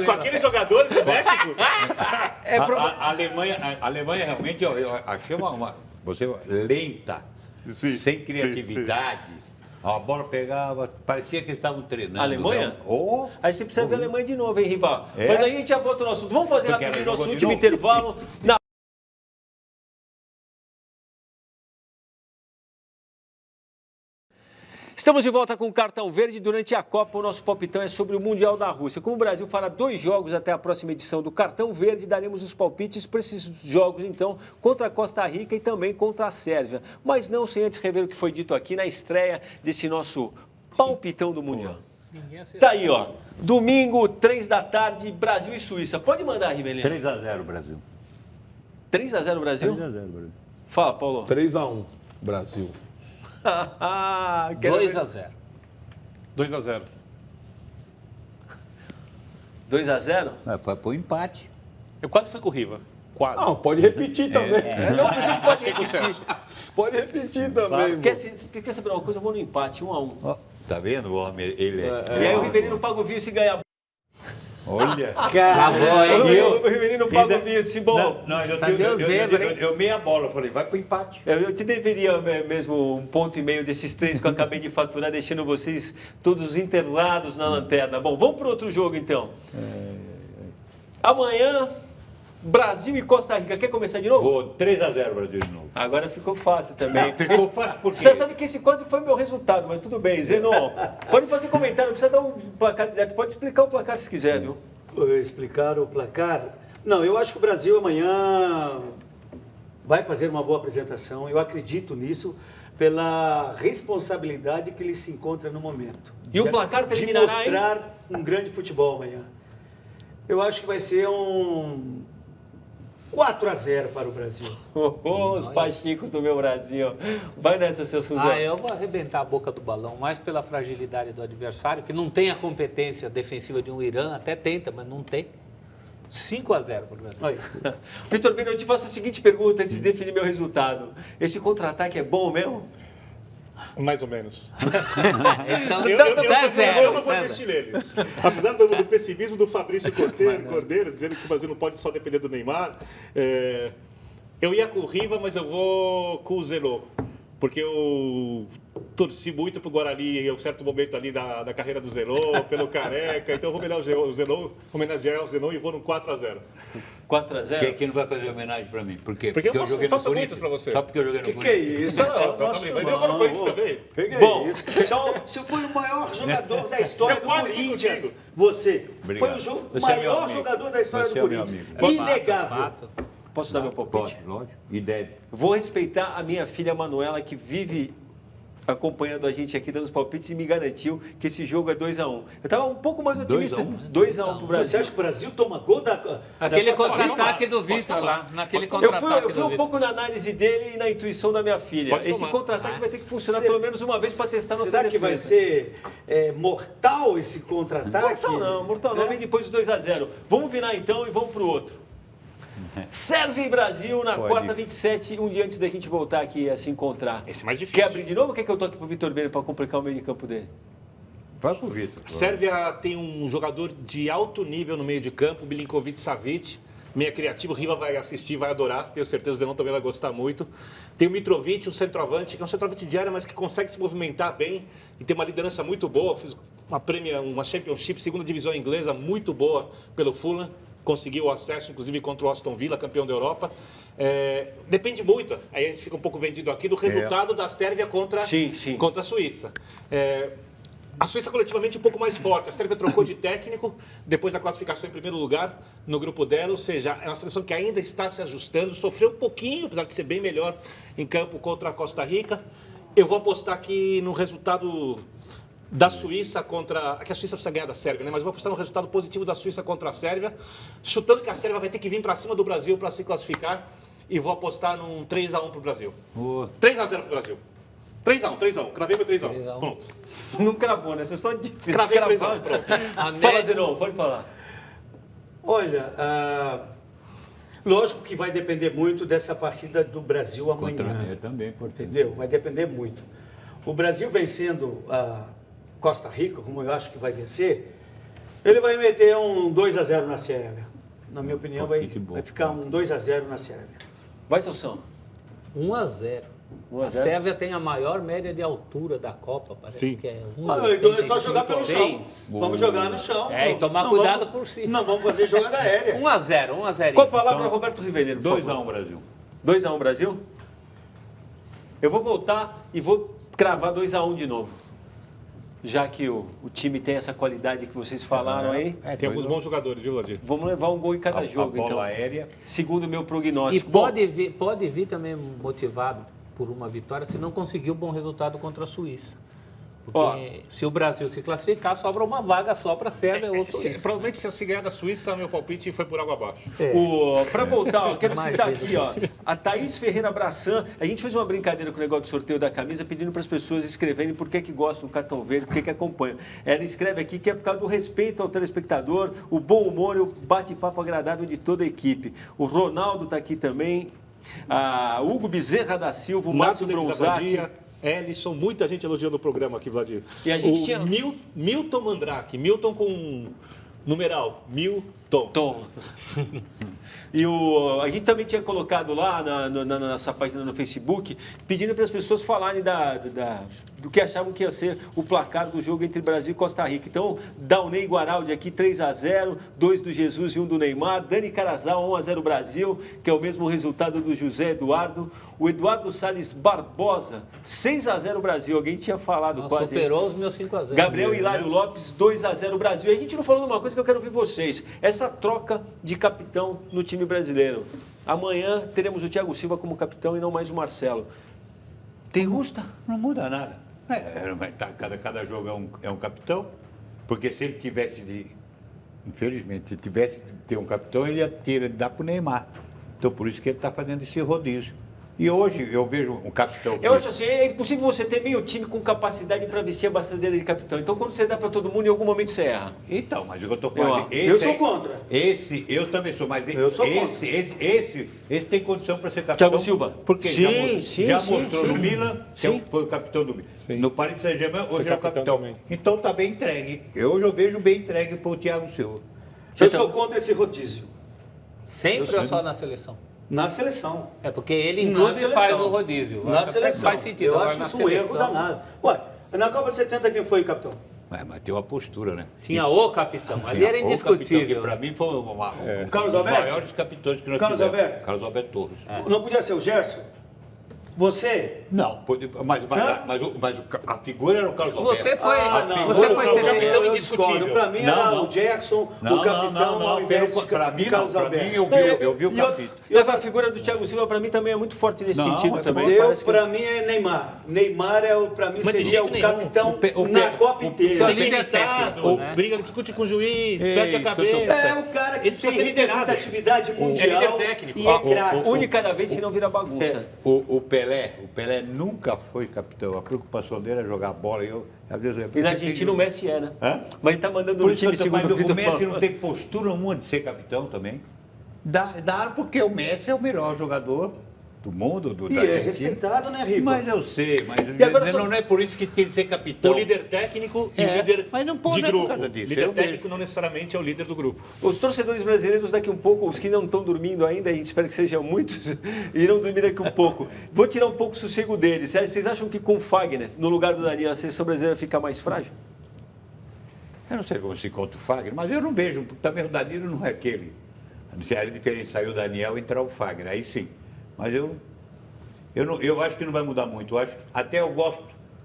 Com aqueles jogadores do México. A Alemanha realmente, eu achei você lenta, sem criatividade. A bola pegava, parecia que eles estavam treinando. A Alemanha? Aí você precisa ver a Alemanha de novo, hein, Rival? Mas aí a gente já volta ao nosso assunto. Vamos fazer rapidinho nosso último intervalo. Estamos de volta com o Cartão Verde. Durante a Copa, o nosso palpitão é sobre o Mundial da Rússia. Como o Brasil fará 2 jogos até a próxima edição do Cartão Verde, daremos os palpites para esses jogos, então, contra a Costa Rica e também contra a Sérvia. Mas não sem antes rever o que foi dito aqui na estreia desse nosso palpitão do Mundial. Tá aí, ó. Domingo, 3 da tarde, Brasil e Suíça. Pode mandar, Rivelino. 3-0 Brasil. 3-0 Brasil? 3-0 Brasil. Fala, Paulo. 3-1 Brasil. 2-0. 2-0. 2-0? Foi pro empate. Eu quase fui com o Riva. Quase. Não, pode repetir também. Não, a gente pode repetir. Pode repetir também. Quer saber uma coisa? Eu vou no empate, 1-1. Tá vendo o homem? Ele E aí o Rivelino paga o vinho se ganhar. Olha. O Rivelino paga o vinho se bom. Eu meia bola, falei, vai pro empate. Eu te deveria mesmo 1,5 ponto desses 3 que eu acabei de faturar, deixando vocês todos enterrados na lanterna. Bom, vamos para outro jogo então. Amanhã, Brasil e Costa Rica. Quer começar de novo? Vou 3-0 Brasil de novo. Agora ficou fácil também. Ficou fácil por quê? Você sabe que esse quase foi meu resultado, mas tudo bem. Zenon, pode fazer comentário, não precisa dar um placar direto. Pode explicar o placar se quiser, viu? Explicar o placar? Não, eu acho que o Brasil amanhã vai fazer uma boa apresentação. Eu acredito nisso pela responsabilidade que ele se encontra no momento. E o placar terminará de mostrar um grande futebol amanhã. Eu acho que vai ser um 4-0 para o Brasil. Os pachicos do meu Brasil. Vai nessa, seu Suzano. Eu vou arrebentar a boca do balão, mais pela fragilidade do adversário, que não tem a competência defensiva de um Irã, até tenta, mas não tem. 5-0 para o Brasil. Vitor Bino, eu te faço a seguinte pergunta antes de definir meu resultado. Esse contra-ataque é bom mesmo? Mais ou menos. Então, eu não vou investir nele. Apesar do pessimismo do Fabrício Cordeiro, dizendo que o Brasil não pode só depender do Neymar, eu ia com o Riva, mas eu vou com o Zenon. Porque eu torci muito pro Guarani em um certo momento ali da carreira do Zenon, pelo Careca. Então eu vou homenagear o Zenon e vou no 4-0. 4-0? Quem não vai fazer homenagem pra mim? Por quê? Porque eu joguei faço no muitas pra você. Só porque eu joguei no Que é isso? Vai jogar no Corinthians também. Bom, Você foi o maior jogador da história do quase fui Corinthians. contigo. Você Obrigado. foi o Você é meu maior amigo. jogador da história Você do é meu Corinthians. amigo. Inegável. posso dar meu palpite? Pode, lógico. E deve. Vou respeitar a minha filha Manuela, que vive acompanhando a gente aqui, dando os palpites, e me garantiu que esse jogo é 2-1. Eu estava um pouco mais otimista. 2-1 pro Brasil. Você acha que o Brasil toma gol da Aquele da Costa Rica? contra-ataque do Vitor lá. Naquele Eu contra-ataque fui um pouco na análise dele e na intuição da minha filha. Pode Esse tomar. contra-ataque vai ter que funcionar pelo menos uma vez para testar nossa Será defesa. que vai ser mortal esse contra-ataque? Mortal não, vem depois do 2-0. Vamos virar então e vamos pro outro. Sérvia e Brasil na quarta 27, um dia antes da gente voltar aqui a se encontrar. Esse é mais difícil. Quer abrir de novo ou quer que eu toque pro Vitor Bene para complicar o meio de campo dele? Vai pro Vitor. A Sérvia tem um jogador de alto nível no meio de campo, Milinkovic-Savic, meia criativo. O Riva vai assistir, vai adorar. Tenho certeza que o Zenão também vai gostar muito. Tem o Mitrovic, um centroavante, que é um centroavante de área, mas que consegue se movimentar bem e tem uma liderança muito boa. Fiz uma Championship, segunda divisão inglesa, muito boa pelo Fulham. Conseguiu o acesso, inclusive, contra o Aston Villa, campeão da Europa. Depende muito, aí a gente fica um pouco vendido aqui, do resultado da Sérvia contra a Suíça. A Suíça coletivamente um pouco mais forte. A Sérvia trocou de técnico depois da classificação em primeiro lugar no grupo dela, ou seja, é uma seleção que ainda está se ajustando, sofreu um pouquinho, apesar de ser bem melhor em campo contra a Costa Rica. Eu vou apostar aqui no resultado da Suíça contra... que a Suíça precisa ganhar da Sérvia, né? Mas eu vou apostar no resultado positivo da Suíça contra a Sérvia, chutando que a Sérvia vai ter que vir para cima do Brasil para se classificar, e vou apostar num 3-1 pro Brasil. 3-0 pro Brasil. 3-1. Cravei meu 3-1. Pronto. Não cravou, né? Vocês estão dizendo. Cravei 3-1. Pronto. Fala, Zenon, pode falar. Olha, lógico que vai depender muito dessa partida do Brasil amanhã. Também, importante. Entendeu? Vai depender muito. O Brasil vencendo a Costa Rica, como eu acho que vai vencer, ele vai meter um 2-0 na Sérvia. Na minha opinião, vai ficar um 2-0 na Sérvia. Vai, Sansão. 1-0. A Sérvia tem a maior média de altura da Copa, parece que é 1,85. Então é só jogar pelo chão. Vamos jogar no chão. E tomar cuidado por cima. Não vamos fazer jogada aérea. 1-0. Qual a palavra, Roberto Rivelino? 2-1 Brasil. 2-1 Brasil? Eu vou voltar e vou cravar 2-1 de novo. Já que o time tem essa qualidade que vocês falaram aí. Tem alguns bons jogadores, viu, Ladir? Vamos levar um gol em cada jogo, bola então. aérea. Segundo o meu E prognóstico. pode vir também motivado por uma vitória se não conseguir um bom resultado contra a Suíça. Porque se o Brasil se classificar, sobra uma vaga só para a Sérvia ou Suíça. Provavelmente se ganhar da Suíça, meu palpite foi por água abaixo. Para voltar, eu quero citar aqui, a Thaís Ferreira Brassan. A gente fez uma brincadeira com o negócio do sorteio da camisa, pedindo para as pessoas escreverem por que gostam do cartão verde, por que acompanham. Ela escreve aqui que é por causa do respeito ao telespectador, o bom humor e o bate-papo agradável de toda a equipe. O Ronaldo está aqui também, a Hugo Bezerra da Silva, o Márcio Bronzatti. Ellison, muita gente elogiando o programa aqui, Vladir. E a gente tinha... Milton Mandrake, Milton com numeral, Milton. E a gente também tinha colocado lá na nossa página no Facebook, pedindo para as pessoas falarem do que achavam que ia ser o placar do jogo entre Brasil e Costa Rica. Então, Daunei Guaraldi aqui, 3-0, 2 do Jesus e 1 do Neymar. Dani Carazal, 1-0 Brasil, que é o mesmo resultado do José Eduardo. O Eduardo Salles Barbosa, 6-0 Brasil. Alguém tinha falado quase. Superou os meus 5-0. Gabriel Hilário Lopes, 2-0 Brasil. E a gente não falou de uma coisa que eu quero ouvir vocês. Essa troca de capitão no time brasileiro. Amanhã teremos o Thiago Silva como capitão e não mais o Marcelo. Tem justa? Não muda nada. Cada jogo é um capitão, porque se ele tivesse infelizmente, se tivesse de ter um capitão, ele ia dar para o Neymar. Então, por isso que ele está fazendo esse rodízio. E hoje eu vejo um capitão... Eu acho assim, é impossível você ter meio time com capacidade para vestir a braçadeira de capitão. Então, quando você dá para todo mundo, em algum momento você erra. Então, mas eu estou falando... Eu sou contra. Eu também sou, mas eu sou contra. Esse tem condição para ser capitão. Thiago Silva. Porque já mostrou no Milan, que foi o capitão do Milan. No Paris Saint-Germain, hoje é o capitão. Também. Então está bem entregue. Hoje eu vejo bem entregue para o Thiago Silva. Eu sou contra esse rodízio. Sempre ou só na seleção? Na seleção. É porque ele inclusive faz o rodízio. Na seleção. Faz sentido. Eu Agora, acho na isso um erro danado. Ué, na Copa de 70 quem foi o capitão? Mas tem uma postura, né? Tinha o capitão, ali era indiscutível. Para mim foi um Carlos dos Alberto? maiores capitões que nós Carlos tivemos. Alberto? Carlos Alberto Torres. Não podia ser o Gerson? Você? Não, mas a figura era o Carlos Alberto. Você foi, não. você foi Eu capitão indiscutível. Para mim era o Gerson, o capitão, ao invés de Carlos Alberto. Para mim, eu vi o capitão. E a figura do Thiago Silva, para mim, também é muito forte nesse sentido também. Para mim, é Neymar. Neymar, para mim, seria o capitão na Copa inteira. É limitado, né? Briga, discute com o juiz, perde a cabeça. É o cara que tem representatividade mundial e é craque. Um de cada vez, senão vira bagunça. O Pelé nunca foi capitão. A preocupação dele é jogar bola. E na Argentina o Messi é, né? Mas ele tá mandando no time segundo o Vitor. O Messi não tem postura nenhuma de ser capitão também. Dá porque o Messi é o melhor jogador do mundo, E é respeitado, né, Riva? Mas eu sei, mas não é por isso que tem que ser capitão. O líder técnico e o líder mas não pode de grupo. Disso. Líder técnico não necessariamente é o líder do grupo. Os torcedores brasileiros daqui um pouco, os que não estão dormindo ainda, a gente espera que sejam muitos, irão dormir daqui um pouco. Vou tirar um pouco o sossego deles. Vocês acham que com o Fagner, no lugar do Danilo, a seleção brasileira fica mais frágil? Eu não sei como se conta o Fagner, mas eu não vejo, porque também o Danilo não é aquele. Era diferente sair o Daniel e entrar o Fagner, aí sim. Mas eu acho que não vai mudar muito. Até eu gosto,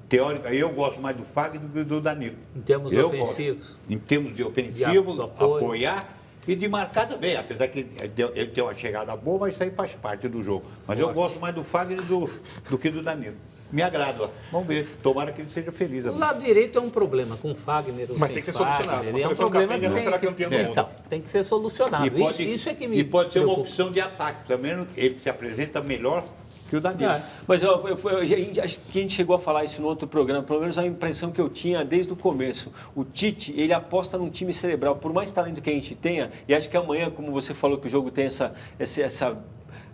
teórica, eu gosto mais do Fagner do que do Danilo. Em termos ofensivos? Em termos de ofensivo, apoiar e de marcar também. Apesar que ele tem uma chegada boa, mas isso aí faz parte do jogo. Mas eu gosto mais do Fagner do que do Danilo. Me agrada. Vamos ver. Tomara que ele seja feliz. O lado direito é um problema com o Fagner. Mas tem que ser solucionado. Uma seleção campeã não será campeão do mundo. Então, tem que ser solucionado. Isso é que me E pode ser preocupa. uma opção de ataque. Também ele se apresenta melhor que o Danilo. Mas acho que a gente chegou a falar isso no outro programa, pelo menos a impressão que eu tinha desde o começo. O Tite, ele aposta num time cerebral. Por mais talento que a gente tenha, e acho que amanhã, como você falou, que o jogo tem essa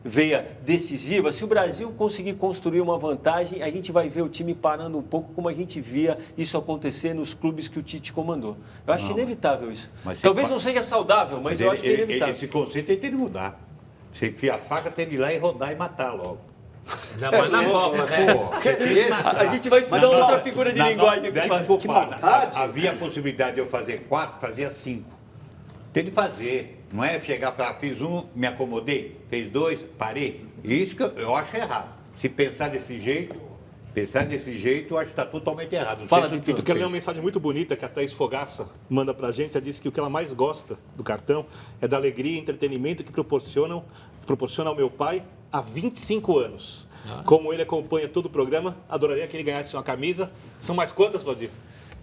veia decisiva, se o Brasil conseguir construir uma vantagem, a gente vai ver o time parando um pouco como a gente via isso acontecer nos clubes que o Tite comandou. Eu acho inevitável isso. Talvez não seja saudável, mas eu acho que é inevitável. Esse conceito tem que mudar. Você enfia a faca, tem que ir lá e rodar e matar logo. Ainda mais na Copa, né? A gente vai estudar outra figura de linguagem aqui. Havia a possibilidade de eu fazer 4, fazia 5. Tem de fazer. Não é chegar para fiz um, me acomodei, fez 2, parei. Isso que eu acho errado. Se pensar desse jeito, eu acho que está totalmente errado. Fala, Vitor. Eu quero ler uma mensagem muito bonita que a Thaís Fogaça manda para a gente. Ela disse que o que ela mais gosta do cartão é da alegria e entretenimento que proporciona ao meu pai há 25 anos. Como ele acompanha todo o programa, adoraria que ele ganhasse uma camisa. São mais quantas, Valdir?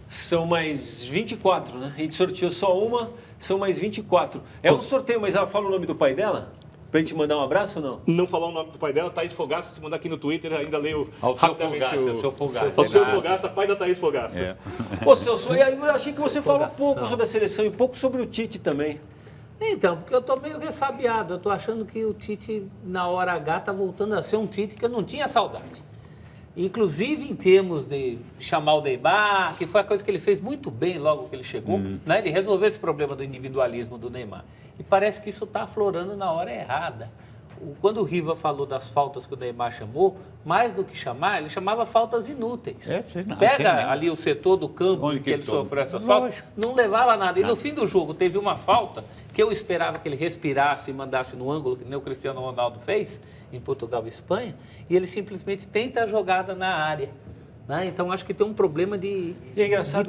São mais 24, né? A gente sorteou só uma, são mais 24. É um sorteio, mas ela fala o nome do pai dela? Pra gente mandar um abraço ou não? Não falou o nome do pai dela, Thaís Fogaça. Se mandar aqui no Twitter, ainda leio rapidamente o seu Fogaça. O seu Fogaça, pai da Thaís Fogaça. Ô, Celso, eu achei que você falou pouco sobre a seleção e pouco sobre o Tite também. Então, porque eu estou meio ressabiado. Eu estou achando que o Tite, na hora H, está voltando a ser um Tite que eu não tinha saudade. Inclusive em termos de chamar o Neymar, que foi a coisa que ele fez muito bem logo que ele chegou, né? Ele resolveu esse problema do individualismo do Neymar. E parece que isso está aflorando na hora errada. Quando o Riva falou das faltas que o Neymar chamou, mais do que chamar, ele chamava faltas inúteis. Pega ali o setor do campo em que ele sofreu essas faltas, não levava nada. E no fim do jogo teve uma falta que eu esperava que ele respirasse e mandasse no ângulo, que nem o Cristiano Ronaldo fez, em Portugal e Espanha, e ele simplesmente tenta a jogada na área. Né? Então, acho que tem um problema de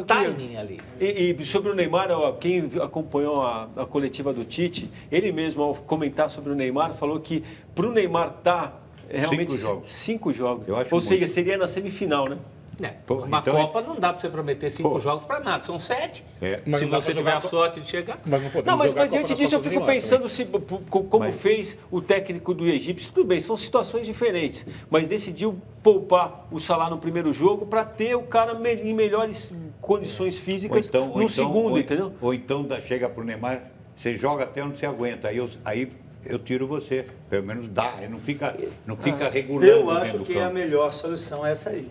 timing ali. E sobre o Neymar, quem acompanhou a coletiva do Tite, ele mesmo, ao comentar sobre o Neymar, falou que para o Neymar estar realmente 5 jogos. Ou seja, seria na semifinal, né? Uma Copa não dá para você prometer 5 jogos para nada, são 7. Se você tiver a sorte de chegar. Mas diante disso eu fico pensando como fez o técnico do Egito. Tudo bem, são situações diferentes, mas decidiu poupar o Salah no primeiro jogo para ter o cara em melhores condições físicas no segundo, entendeu? Ou então chega para o Neymar, você joga até onde você aguenta, aí eu tiro você, pelo menos dá, não fica regulando. Eu acho que a melhor solução é essa aí.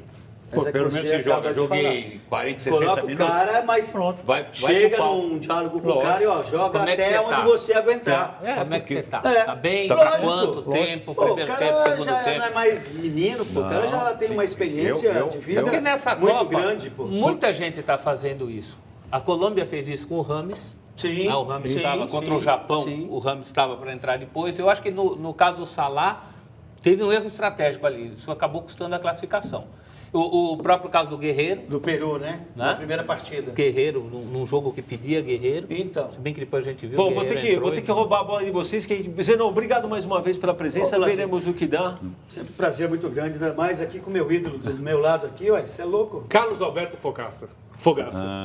Pelo menos você joga, joguei 40, 60 coloca minutos. O cara, mas pronto, chega num diálogo com o cara e joga até onde você aguentar. Como é que você está? Está bem? Há quanto tempo? O cara já não é mais menino, o cara já tem uma experiência de vida porque nessa muito Copa, grande. Muita gente está fazendo isso. A Colômbia fez isso com o Rames. Sim, o Rames estava contra o Japão, o Rames estava para entrar depois. Eu acho que no caso do Salah, teve um erro estratégico ali. Isso acabou custando a classificação. O próprio caso do Guerreiro. Do Peru, né? Na primeira partida. Guerreiro, num jogo que pedia Guerreiro. Então. Se bem que depois a gente viu Bom, o vou ter que roubar a bola de vocês. Zenon, obrigado mais uma vez pela presença. Veremos o que dá. Sempre um prazer muito grande, ainda mais aqui com o meu ídolo do meu lado aqui. Ué, você é louco? Carlos Alberto Fogaça,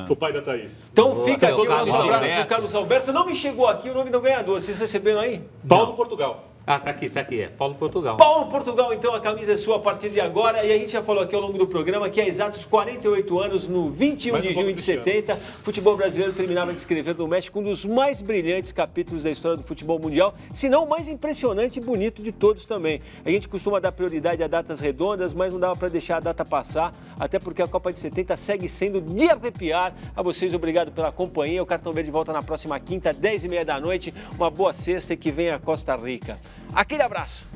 o pai da Thaís. Então fica aqui o Carlos nosso abraço Alberto. pro Carlos Alberto. Não me chegou aqui o nome do ganhador. Vocês receberam aí? Paulo Portugal. Ah, tá aqui, é. Paulo Portugal. Paulo Portugal, então, a camisa é sua a partir de agora. E a gente já falou aqui ao longo do programa que há exatos 48 anos, no 21 de junho de 70, o futebol brasileiro terminava de escrever no México um dos mais brilhantes capítulos da história do futebol mundial, se não o mais impressionante e bonito de todos também. A gente costuma dar prioridade a datas redondas, mas não dava para deixar a data passar, até porque a Copa de 70 segue sendo de arrepiar. A vocês, obrigado pela companhia. O Cartão Verde volta na próxima quinta, 10h30 da noite. Uma boa sexta e que venha a Costa Rica. Aquele abraço!